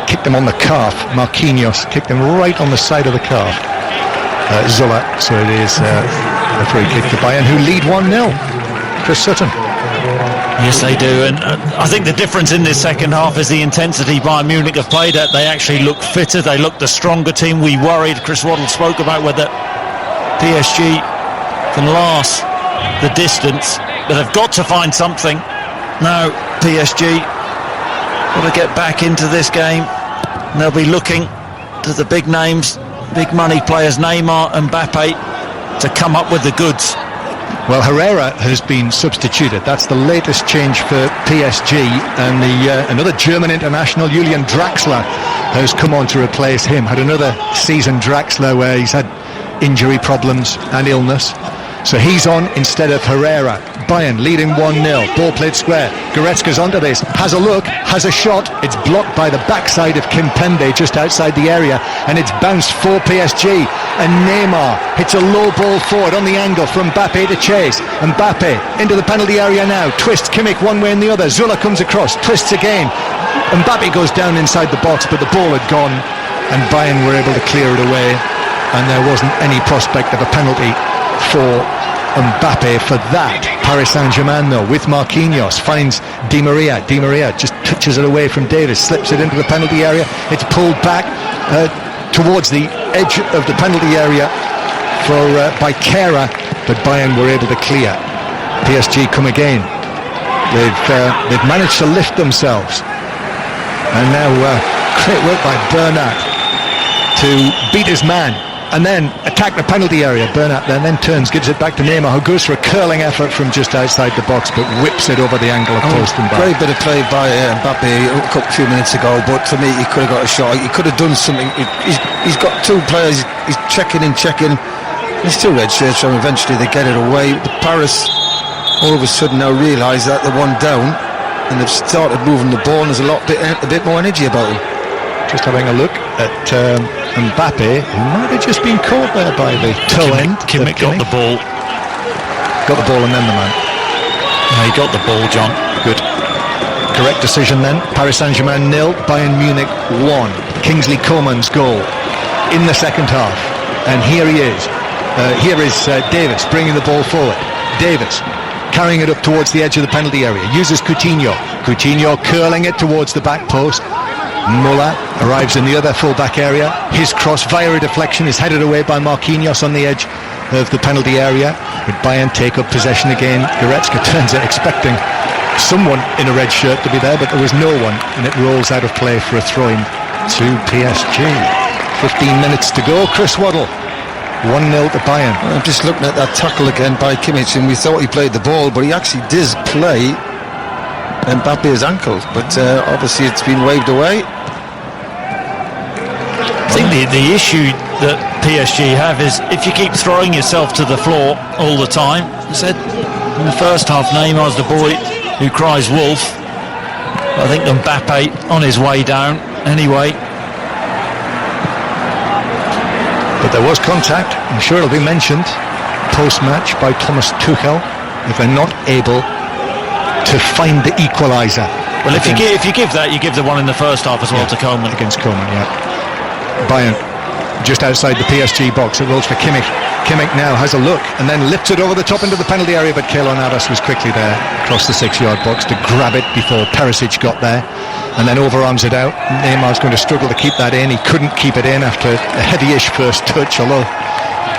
Kicked him on the calf. Marquinhos kicked him right on the side of the calf. Zula. So it is a free kick to Bayern, who lead 1-0. Chris Sutton. Yes, they do, and I think the difference in this second half is the intensity Bayern Munich have played at. They actually look fitter. They look the stronger team. We worried. Chris Waddle spoke about whether PSG can last the distance, but they've got to find something. Now PSG got to get back into this game, and they'll be looking to the big names, big money players, Neymar and Mbappe, to come up with the goods. Well, Herrera has been substituted. That's the latest change for PSG, and another German international, Julian Draxler, has come on to replace him. Had another season, Draxler, where he's had injury problems and illness. So he's on instead of Herrera. Bayern leading 1-0. Ball played square. Goretzka's onto this. Has a look. Has a shot. It's blocked by the backside of Kimpembe just outside the area. And it's bounced for PSG. And Neymar hits a low ball forward on the angle from Mbappe to chase. Mbappe into the penalty area now. Twists Kimmich one way and the other. Zula comes across. Twists again. Mbappe goes down inside the box, but the ball had gone. And Bayern were able to clear it away. And there wasn't any prospect of a penalty for Mbappe for that. Paris Saint-Germain, though, with Marquinhos, finds Di Maria. Di Maria just touches it away from Davis, slips it into the penalty area. It's pulled back towards the edge of the penalty area by Kehrer, but Bayern were able to clear. PSG come again. They've managed to lift themselves, and now great work by Bernat to beat his man and then attack the penalty area. Bernat then turns, gives it back to Neymar, who goes for a curling effort from just outside the box, but whips it over the angle of post and back. Great bit of play by Mbappe a few minutes ago, but for me, he could have got a shot. He could have done something. He's got two players. He's checking in. There's two red shirts from. Eventually, they get it away. But Paris, all of a sudden, now realise that they're one down, and they've started moving the ball. And there's a bit more energy about them. Just having a look at Mbappe, who might have just been caught there by the toe end. Kimmich got the ball. Got the ball and then the man. Yeah, he got the ball, John. Good. Correct decision then. Paris Saint-Germain 0, Bayern Munich 1. Kingsley Coman's goal in the second half. And here he is. Here is Davis bringing the ball forward. Davis carrying it up towards the edge of the penalty area. Uses Coutinho. Coutinho curling it towards the back post. Muller arrives in the other full-back area. His cross via a deflection is headed away by Marquinhos on the edge of the penalty area. But Bayern take up possession again. Goretzka turns it, expecting someone in a red shirt to be there, but there was no one, and it rolls out of play for a throw-in to PSG. 15 minutes to go. Chris Waddle, 1-0 to Bayern. I'm just looking at that tackle again by Kimmich, and we thought he played the ball, but he actually did play Mbappe's ankle, but obviously it's been waved away. I think the issue that PSG have is if you keep throwing yourself to the floor all the time. I said in the first half, Neymar's the boy who cries wolf. I think Mbappe on his way down anyway. But there was contact. I'm sure it'll be mentioned post-match by Thomas Tuchel if they're not able to find the equaliser. Well, if you give that, you give the one in the first half as well to Coman. Against Coman, yeah. Bayern just outside the PSG box. It rolls for Kimmich. Kimmich now has a look and then lifts it over the top into the penalty area, but Keylor Navas was quickly there across the 6-yard box to grab it before Perisic got there and then overarms it out. Neymar's going to struggle to keep that in. He couldn't keep it in after a heavy-ish first touch, although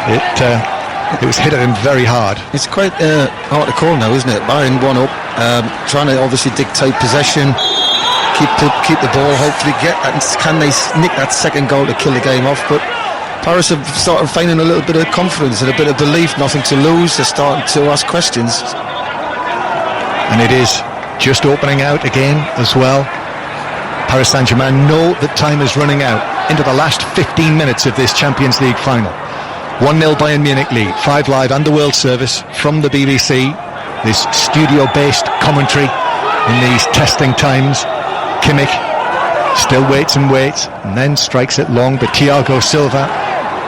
it was hit at him very hard. It's quite hard to call now, isn't it? Bayern one up, trying to obviously dictate possession, keep the ball, hopefully can they nick that second goal to kill the game off. But Paris have started finding a little bit of confidence and a bit of belief, nothing to lose. They're starting to ask questions. And it is just opening out again as well. Paris Saint-Germain know that time is running out into the last 15 minutes of this Champions League final. 1-0 Bayern Munich lead. 5 Live and the World Service from the BBC. This studio-based commentary in these testing times. Kimmich still waits and then strikes it long, but Thiago Silva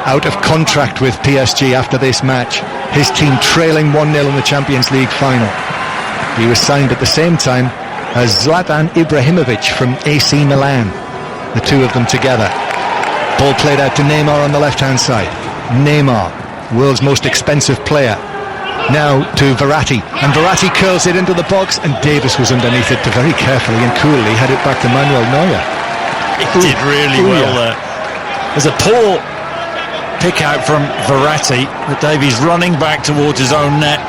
out of contract with PSG after this match. His team trailing 1-0 in the Champions League final. He was signed at the same time as Zlatan Ibrahimovic from AC Milan. The two of them together. Ball played out to Neymar on the left-hand side. Neymar, world's most expensive player, now to Verratti, and Verratti curls it into the box, and Davis was underneath it to very carefully and coolly head it back to Manuel Neuer. It did really well there. There's a poor pick out from Verratti, but Davies running back towards his own net.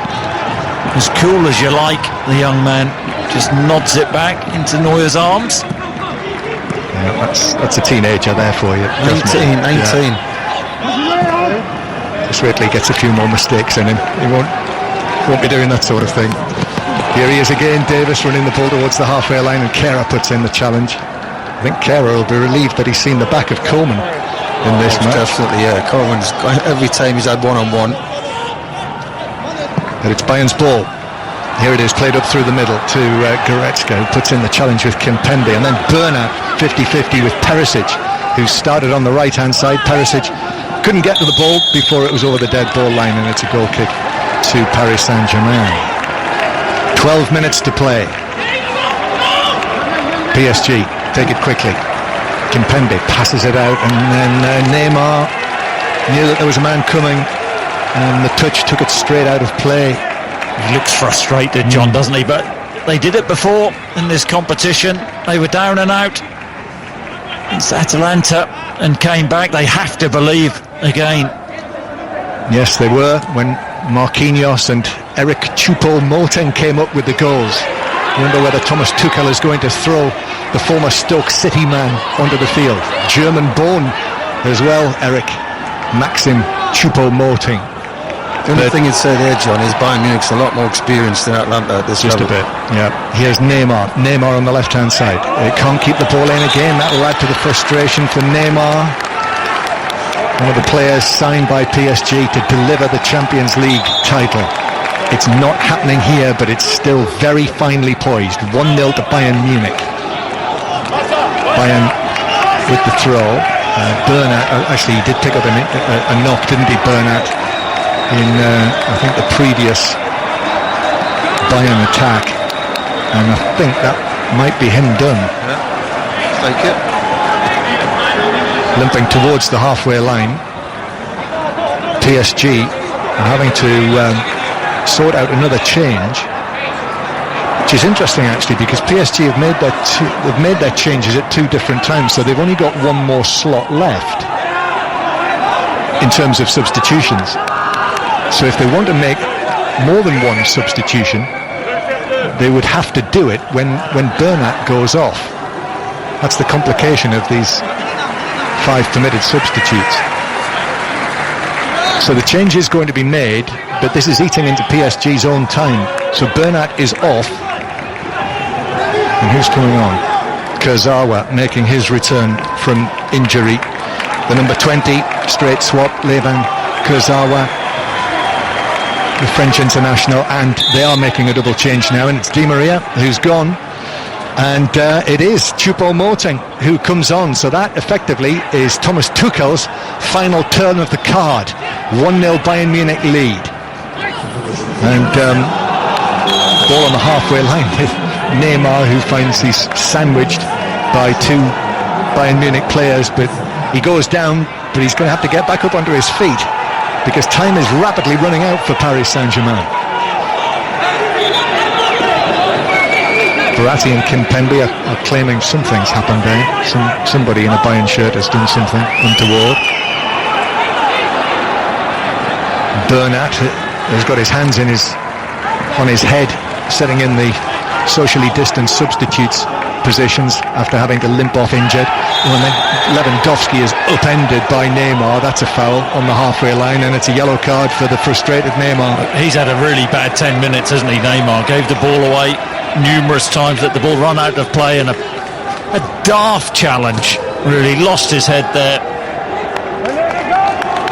As cool as you like, the young man just nods it back into Neuer's arms. Yeah, that's a teenager there for you. 19. Yeah. Just wait till he gets a few more mistakes in him. He won't be doing that sort of thing. Here he is again, Davis running the ball towards the halfway line, and Kehrer puts in the challenge. I think Kehrer will be relieved that he's seen the back of Coman in this match. Definitely, yeah. Coman's every time he's had one-on-one. But it's Bayern's ball. Here it is, played up through the middle to Goretzka, who puts in the challenge with Kimpembe, and then Bernat 50-50 with Perisic, who started on the right-hand side. Perisic couldn't get to the ball before it was over the dead ball line, and it's a goal kick to Paris Saint-Germain. 12 minutes to play. PSG take it quickly. Kimpembe passes it out, and then Neymar knew that there was a man coming, and the touch took it straight out of play. He looks frustrated, John, doesn't he? But they did it before in this competition. They were down and out against Atalanta and came back. They have to believe again. Yes, they were, when Marquinhos and Eric Choupo-Moting came up with the goals. I wonder whether Thomas Tuchel is going to throw the former Stoke City man onto the field. German born as well, Eric. Maxim Choupo-Moting. The only thing you'd say there, John, is Bayern Munich's a lot more experienced than Atlanta at this Just level. a bit, yeah. Here's Neymar on the left-hand side. They can't keep the ball in again. That'll add to the frustration for Neymar. One of the players signed by PSG to deliver the Champions League title. It's not happening here, but it's still very finely poised. 1-0 to Bayern Munich. Bayern with the throw. Bernat, actually he did pick up a knock, didn't he, Bernat, in I think the previous Bayern attack, and I think that might be him done. Yeah, take it. Limping towards the halfway line. PSG are having to sort out another change, which is interesting actually, because PSG have made their changes at 2 different times, so they've only got 1 more slot left in terms of substitutions. So if they want to make more than 1 substitution, they would have to do it when Bernat goes off. That's the complication of these 5 permitted substitutes. So the change is going to be made, but this is eating into PSG's own time. So Bernat is off. And who's coming on? Kurzawa making his return from injury. The number 20, straight swap, Levan Kurzawa, the French international, and they are making a double change now, and it's Di Maria who's gone, and it is Choupo-Moting who comes on. So that effectively is Thomas Tuchel's final turn of the card. 1-0 Bayern Munich lead, and ball on the halfway line with Neymar, who finds he's sandwiched by 2 Bayern Munich players, but he goes down, but he's going to have to get back up onto his feet, because time is rapidly running out for Paris Saint-Germain. Verratti and Kimpembe are claiming something's happened there. Somebody in a Bayern shirt has done something untoward. Bernat has got his hands on his head, setting in the socially distanced substitutes positions after having to limp off injured. And then Lewandowski is upended by Neymar. That's a foul on the halfway line, and it's a yellow card for the frustrated Neymar. He's had a really bad 10 minutes, hasn't he, Neymar? Gave the ball away numerous times, let the ball run out of play, and a daft challenge. Really lost his head there.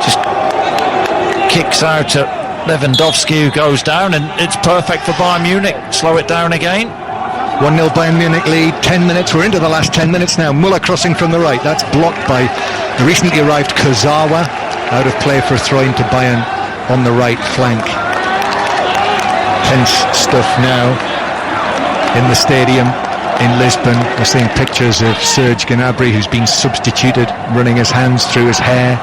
Just kicks out to Lewandowski, who goes down, and it's perfect for Bayern Munich. Slow it down again. 1-0 Bayern Munich lead, 10 minutes, we're into the last 10 minutes now. Muller crossing from the right, that's blocked by the recently arrived Kurzawa, out of play for a throw into Bayern on the right flank. Tense stuff now in the stadium in Lisbon. We're seeing pictures of Serge Gnabry, who's been substituted, running his hands through his hair,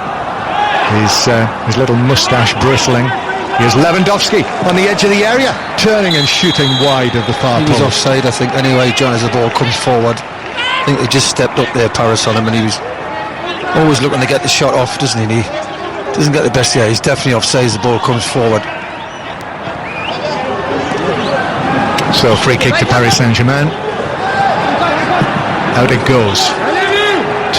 his little moustache bristling. Here's Lewandowski on the edge of the area, turning and shooting wide of the far post. He was offside, I think, anyway, John, as the ball comes forward. I think they just stepped up there, Paris, on him, and he was always looking to get the shot off, doesn't he? He doesn't get the best. Yeah, he's definitely offside as the ball comes forward. So free kick to Paris Saint-Germain. Out it goes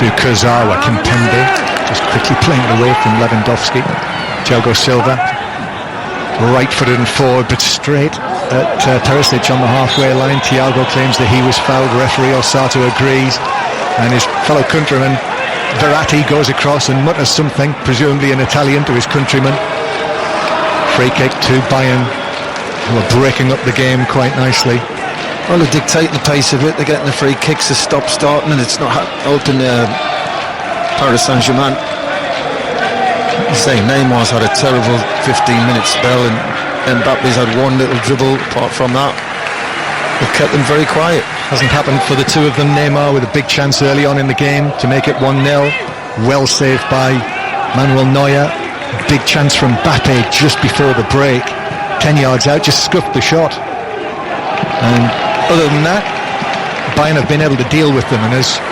to Kurzawa. Kimpembe just quickly playing it away from Lewandowski. Thiago Silva, right-footed and forward, but straight at Perisic on the halfway line. Thiago claims that he was fouled. Referee Osato agrees, and his fellow countryman Verratti goes across and mutters something, presumably in Italian, to his countryman. Free kick to Bayern, who are breaking up the game quite nicely. Well, they're dictating the pace of it. They're getting the free kicks to stop starting, and it's not helping Paris Saint-Germain. Saying Neymar's had a terrible 15-minute spell, and Mbappe's had one little dribble. Apart from that, they've kept them very quiet. Hasn't happened for the two of them. Neymar with a big chance early on in the game to make it 1-0. Well saved by Manuel Neuer. Big chance from Mbappe just before the break. 10 yards out, just scuffed the shot. And other than that, Bayern have been able to deal with them, and as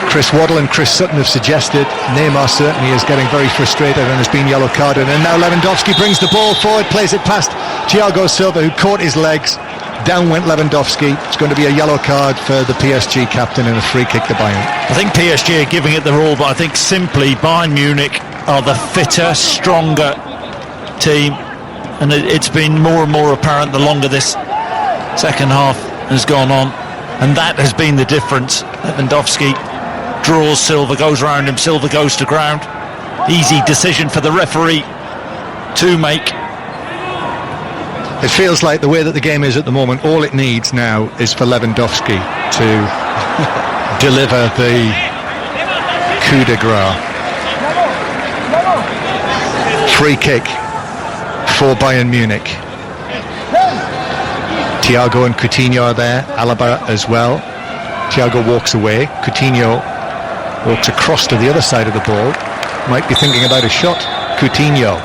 Chris Waddle and Chris Sutton have suggested, Neymar certainly is getting very frustrated and has been yellow carded. And now Lewandowski brings the ball forward, plays it past Thiago Silva, who caught his legs. Down went Lewandowski. It's going to be a yellow card for the PSG captain and a free kick to Bayern. I think PSG are giving it their all, but I think simply Bayern Munich are the fitter, stronger team, and it's been more and more apparent the longer this second half has gone on, and that has been the difference. Lewandowski draws Silva, goes around him, Silva goes to ground. Easy decision for the referee to make. It feels like the way that the game is at the moment, all it needs now is for Lewandowski to deliver the coup de grace. Free kick for Bayern Munich. Thiago and Coutinho are there, Alaba as well. Thiago walks away, Coutinho walks across to the other side of the ball, might be thinking about a shot. Coutinho,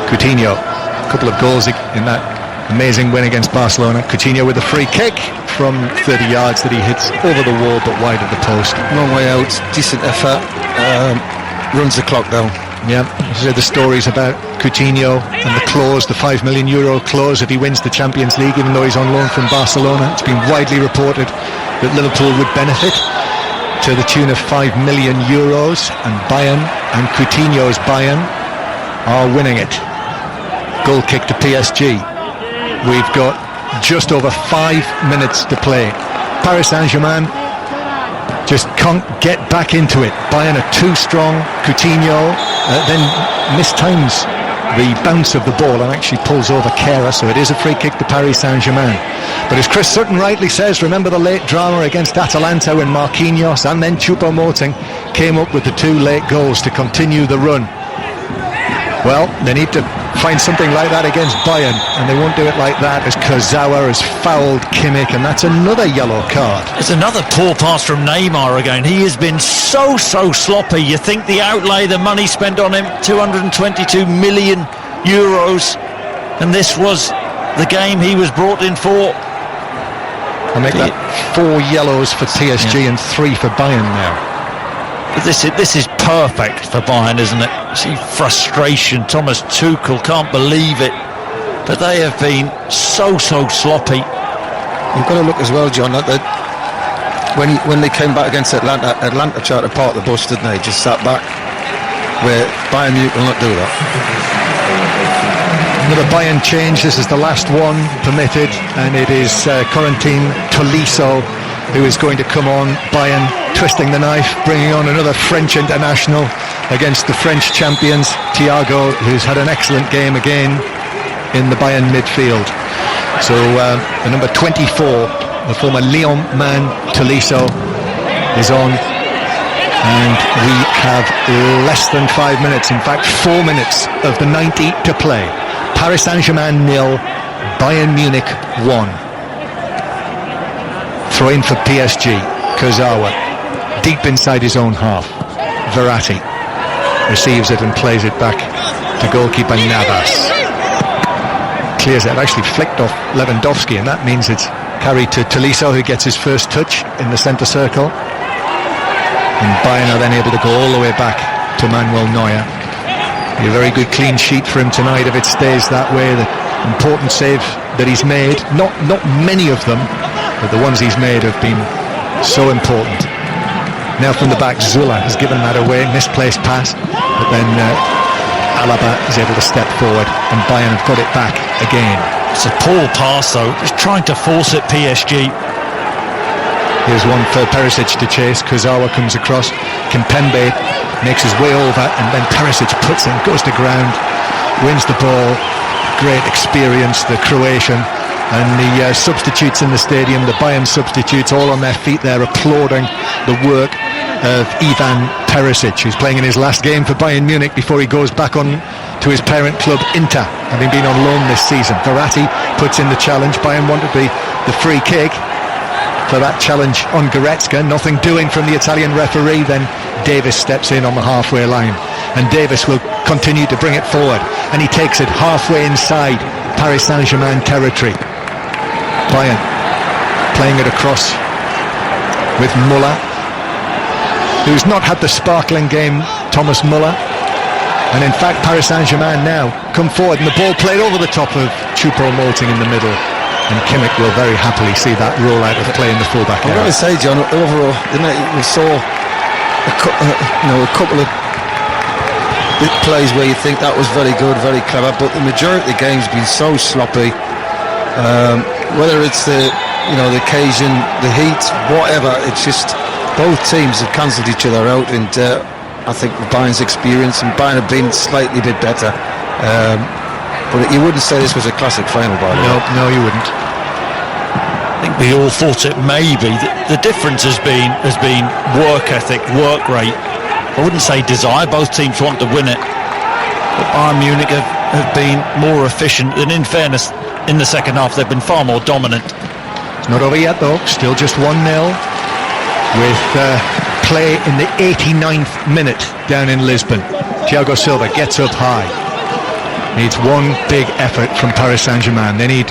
a couple of goals in that amazing win against Barcelona. Coutinho with a free kick from 30 yards that he hits over the wall but wide of the post. Long way out, decent effort, runs the clock down. Yeah, the stories about Coutinho and the clause, the €5 million clause if he wins the Champions League, even though he's on loan from Barcelona. It's been widely reported that Liverpool would benefit to the tune of €5 million, and Bayern and Coutinho's Bayern are winning it. Goal kick to PSG. We've got just over 5 minutes to play. Paris Saint-Germain just can't get back into it. Bayern are too strong. Coutinho then mistimes the bounce of the ball and actually pulls over Kehrer, so it is a free kick to Paris Saint-Germain. But as Chris Sutton rightly says, remember the late drama against Atalanta when Marquinhos and then Choupo-Moting came up with the 2 late goals to continue the run. Well, they need to find something like that against Bayern, and they won't do it like that as Kurzawa has fouled Kimmich, and that's another yellow card. It's another poor pass from Neymar again. He has been so sloppy. You think the outlay, the money spent on him, €222 million, and this was the game he was brought in for. I make that 4 yellows for PSG and 3 for Bayern now. This is perfect for Bayern, isn't it? See frustration. Thomas Tuchel can't believe it, but they have been so sloppy. You've got to look as well, John, that when they came back against Atlanta tried to park the bus, didn't they? Just sat back, where Bayern Munich will not do that. Another Bayern change. This is the last one permitted, and it is Corentin Tolisso who is going to come on. Bayern twisting the knife, bringing on another French international against the French champions. Thiago, who's had an excellent game again in the Bayern midfield. So the number 24, the former Lyon man, Tolisso, is on, and we have less than 5 minutes, in fact 4 minutes of the 90 to play. Paris Saint-Germain 0, Bayern Munich 1. Throw in for PSG, Kurzawa, deep inside his own half. Verratti receives it and plays it back to goalkeeper Navas. Clears it, actually flicked off Lewandowski, and that means it's carried to Tolisso, who gets his first touch in the centre circle. And Bayern are then able to go all the way back to Manuel Neuer. A very good clean sheet for him tonight if it stays that way. The important save that he's made, not many of them, but the ones he's made have been so important. Now from the back, Zula has given that away, misplaced pass, but then Alaba is able to step forward, and Bayern have got it back again. It's a poor pass though, just trying to force it, PSG. Here's one for Perisic to chase. Kurzawa comes across, Kimpembe makes his way over, and then Perisic puts him, goes to ground, wins the ball. Great experience, the Croatian. And the substitutes in the stadium, the Bayern substitutes, all on their feet there applauding the work of Ivan Perisic, who's playing in his last game for Bayern Munich before he goes back on to his parent club Inter, having been on loan this season. Verratti puts in the challenge. Bayern wanted the free kick for that challenge on Goretzka. Nothing doing from the Italian referee. Then Davis steps in on the halfway line, and Davis will continue to bring it forward, and he takes it halfway inside Paris Saint-Germain territory. Bayern playing it across with Muller, who's not had the sparkling game, Thomas Muller. And in fact Paris Saint-Germain now come forward, and the ball played over the top of Choupo-Moting in the middle, and Kimmich will very happily see that roll out of play in the fullback area. I've got to say, John, overall, we saw a couple of plays where you think that was very good, very clever, but the majority of the game's been so sloppy. Whether it's the occasion, the heat, whatever, it's just both teams have cancelled each other out, and I think Bayern's experience, and Bayern have been slightly bit better. But you wouldn't say this was a classic final, by the way. No, you wouldn't. I think we all thought it may be. The difference has been work ethic, work rate. I wouldn't say desire. Both teams want to win it, but Bayern Munich have been more efficient. And in fairness, in the second half, they've been far more dominant. It's not over yet, though. Still just 1-0 with play in the 89th minute down in Lisbon. Thiago Silva gets up high. Needs one big effort from Paris Saint-Germain. They need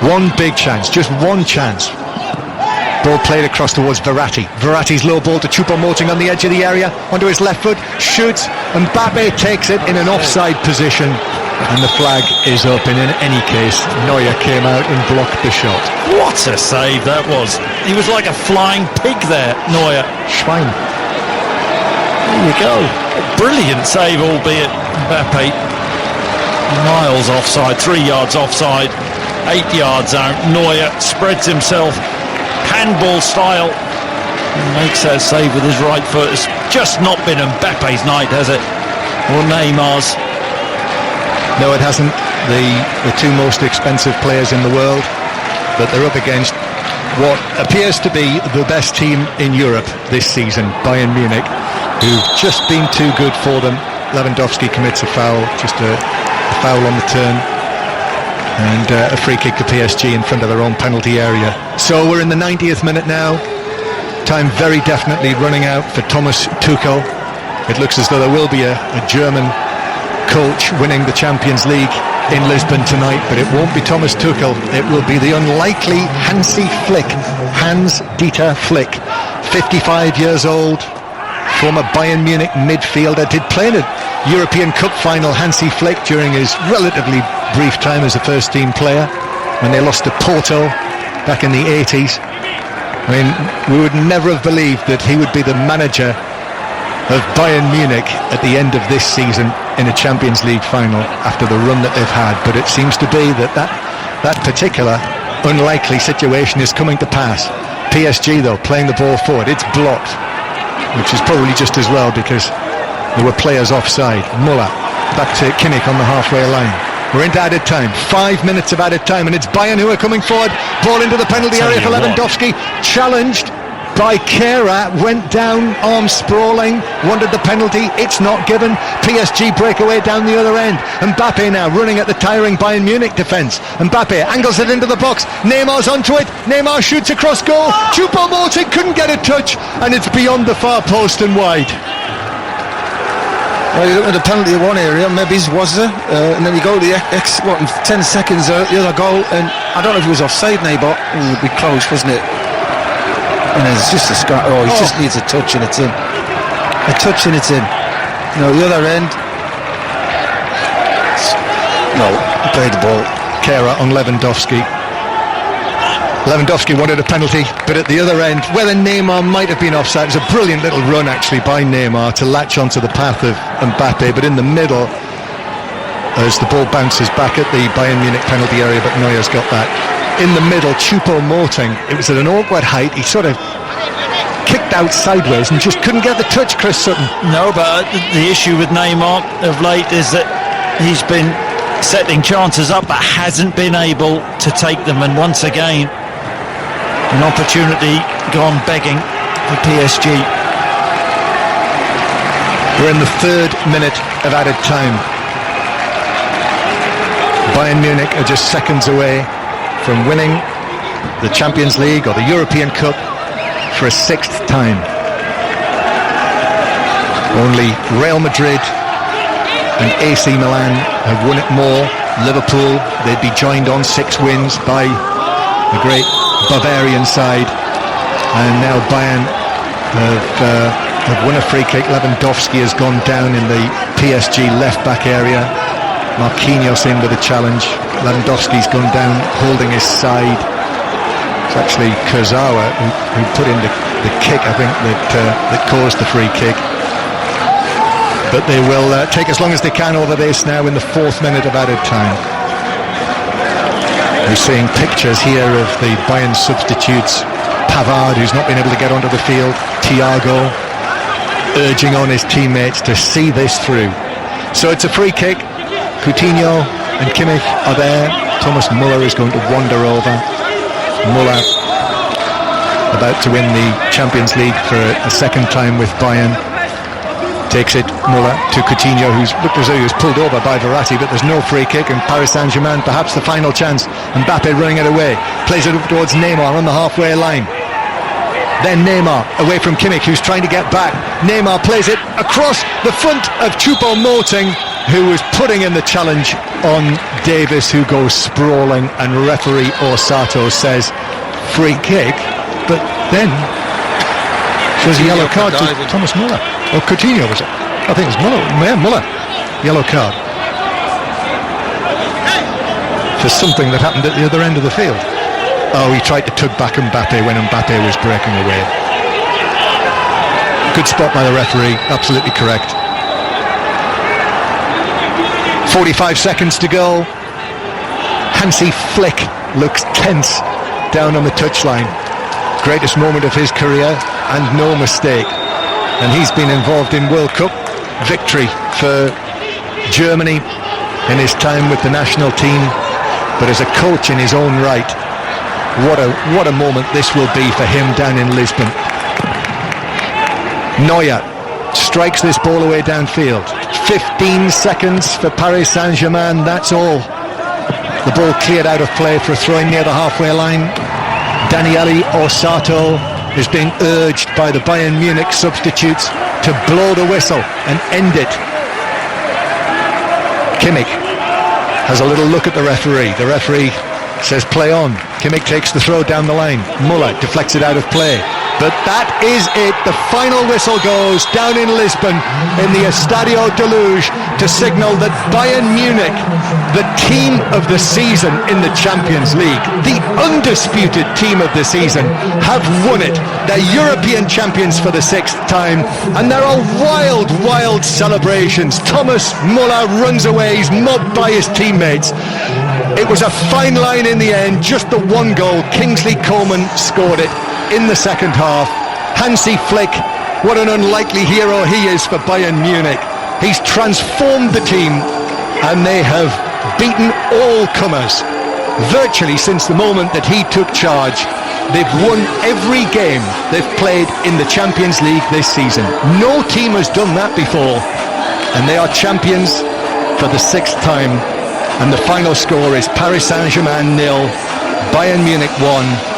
one big chance, just one chance. Ball played across towards Verratti. Verratti's low ball to Choupo-Moting on the edge of the area, onto his left foot, shoots, and Mbappe takes it in an offside position, and the flag is up. And in any case, Neuer came out and blocked the shot. What a save that was. He was like a flying pig there, Neuer. Schwein. There you go. A brilliant save, albeit Mbappe miles offside, 3 yards offside, 8 yards out. Neuer spreads himself handball style and makes that save with his right foot. It's just not been Mbappe's night, has it? Or Neymar's. No, it hasn't. The two most expensive players in the world, but they're up against what appears to be the best team in Europe this season, Bayern Munich, who've just been too good for them. Lewandowski commits a foul, just a foul on the turn, and a free kick to PSG in front of their own penalty area. So we're in the 90th minute now. Time very definitely running out for Thomas Tuchel. It looks as though there will be a German coach winning the Champions League in Lisbon tonight, but it won't be Thomas Tuchel. It will be the unlikely Hansi Flick, Hans-Dieter Flick, 55 years old, former Bayern Munich midfielder, did play in a European Cup final, Hansi Flick, during his relatively brief time as a first-team player when they lost to Porto back in the 80s. I mean, we would never have believed that he would be the manager of Bayern Munich at the end of this season in a Champions League final after the run that they've had. But it seems to be that particular unlikely situation is coming to pass. PSG, though, playing the ball forward, it's blocked, which is probably just as well because there were players offside. Müller back to Kimmich on the halfway line. We're into added time, 5 minutes of added time, and it's Bayern who are coming forward. Ball into the penalty area for Lewandowski, challenged by Kehrer, went down, arms sprawling, wanted the penalty, it's not given. PSG breakaway down the other end. Mbappe now running at the tiring Bayern Munich defence. Mbappe angles it into the box, Neymar's onto it, Neymar shoots across goal, Choupo-Moting couldn't get a touch, and it's beyond the far post and wide. Well, you look at the penalty in one area, maybe it was there, and then you go to the in 10 seconds the other goal, and I don't know if he was offside, but it would be close, wasn't it? And it's just a scratch. He just needs a touch and it's in. A touch and it's in. No, the other end. No, he played the ball. Kehrer on Lewandowski. Lewandowski wanted a penalty, but at the other end, whether Neymar might have been offside, it was a brilliant little run actually by Neymar to latch onto the path of Mbappe, but in the middle, as the ball bounces back at the Bayern Munich penalty area, but Neuer's got that. In the middle, Choupo-Moting, it was at an awkward height, he sort of kicked out sideways and just couldn't get the touch, Chris Sutton. No, but the issue with Neymar of late is that he's been setting chances up but hasn't been able to take them, and once again an opportunity gone begging for PSG. We're in the 3rd minute of added time. Bayern Munich are just seconds away from winning the Champions League or the European Cup for a 6th time. Only Real Madrid and AC Milan have won it more. Liverpool, they'd be joined on 6 wins by the great Bavarian side, and now Bayern have won a free kick. Lewandowski has gone down in the PSG left back area. Marquinhos in with a challenge. Lewandowski's gone down holding his side. It's actually Kurzawa who put in the kick, I think, that caused the free kick. but they will take as long as they can over this now in the 4th minute of added time. We're seeing pictures here of the Bayern substitutes. Pavard, who's not been able to get onto the field. Thiago urging on his teammates to see this through. So it's a free kick. Coutinho and Kimmich are there. Thomas Müller is going to wander over. Müller about to win the Champions League for a second time with Bayern. Takes it, Müller, to Coutinho, who's looked as though he was pulled over by Verratti, but there's no free kick, and Paris Saint-Germain perhaps the final chance. Mbappe running it away, plays it up towards Neymar on the halfway line. Then Neymar away from Kimmich, who's trying to get back. Neymar plays it across the front of Choupo-Moting, who was putting in the challenge on Davis, who goes sprawling, and referee Osato says free kick, but then there's a yellow card to Thomas Müller. Or Coutinho, was it? I think it was Müller. Yeah, Müller. Yellow card. For something that happened at the other end of the field. Oh, he tried to tug back Mbappe when Mbappe was breaking away. Good spot by the referee. Absolutely correct. 45 seconds to go. Hansi Flick looks tense down on the touchline. Greatest moment of his career, and no mistake. And he's been involved in World Cup victory for Germany in his time with the national team, but as a coach in his own right, what a moment this will be for him down in Lisbon. Neuer strikes this ball away downfield. 15 seconds for Paris Saint-Germain, that's all. The ball cleared out of play for a throw-in near the halfway line. Daniele Osato is being urged by the Bayern Munich substitutes to blow the whistle and end it. Kimmich has a little look at the referee. The referee says play on. Kimmich takes the throw down the line. Müller deflects it out of play. But that is it. The final whistle goes down in Lisbon in the Estadio de Luz to signal that Bayern Munich, the team of the season in the Champions League, the undisputed team of the season, have won it. They're European champions for the 6th time, and there are wild, wild celebrations. Thomas Müller runs away. He's mobbed by his teammates. It was a fine line in the end, just the one goal. Kingsley Coman scored it in the second half. Hansi Flick, what an unlikely hero he is for Bayern Munich. He's transformed the team, and they have beaten all comers. Virtually since the moment that he took charge, they've won every game they've played in the Champions League this season. No team has done that before, and they are champions for the 6th time. And the final score is Paris Saint-Germain 0, Bayern Munich 1.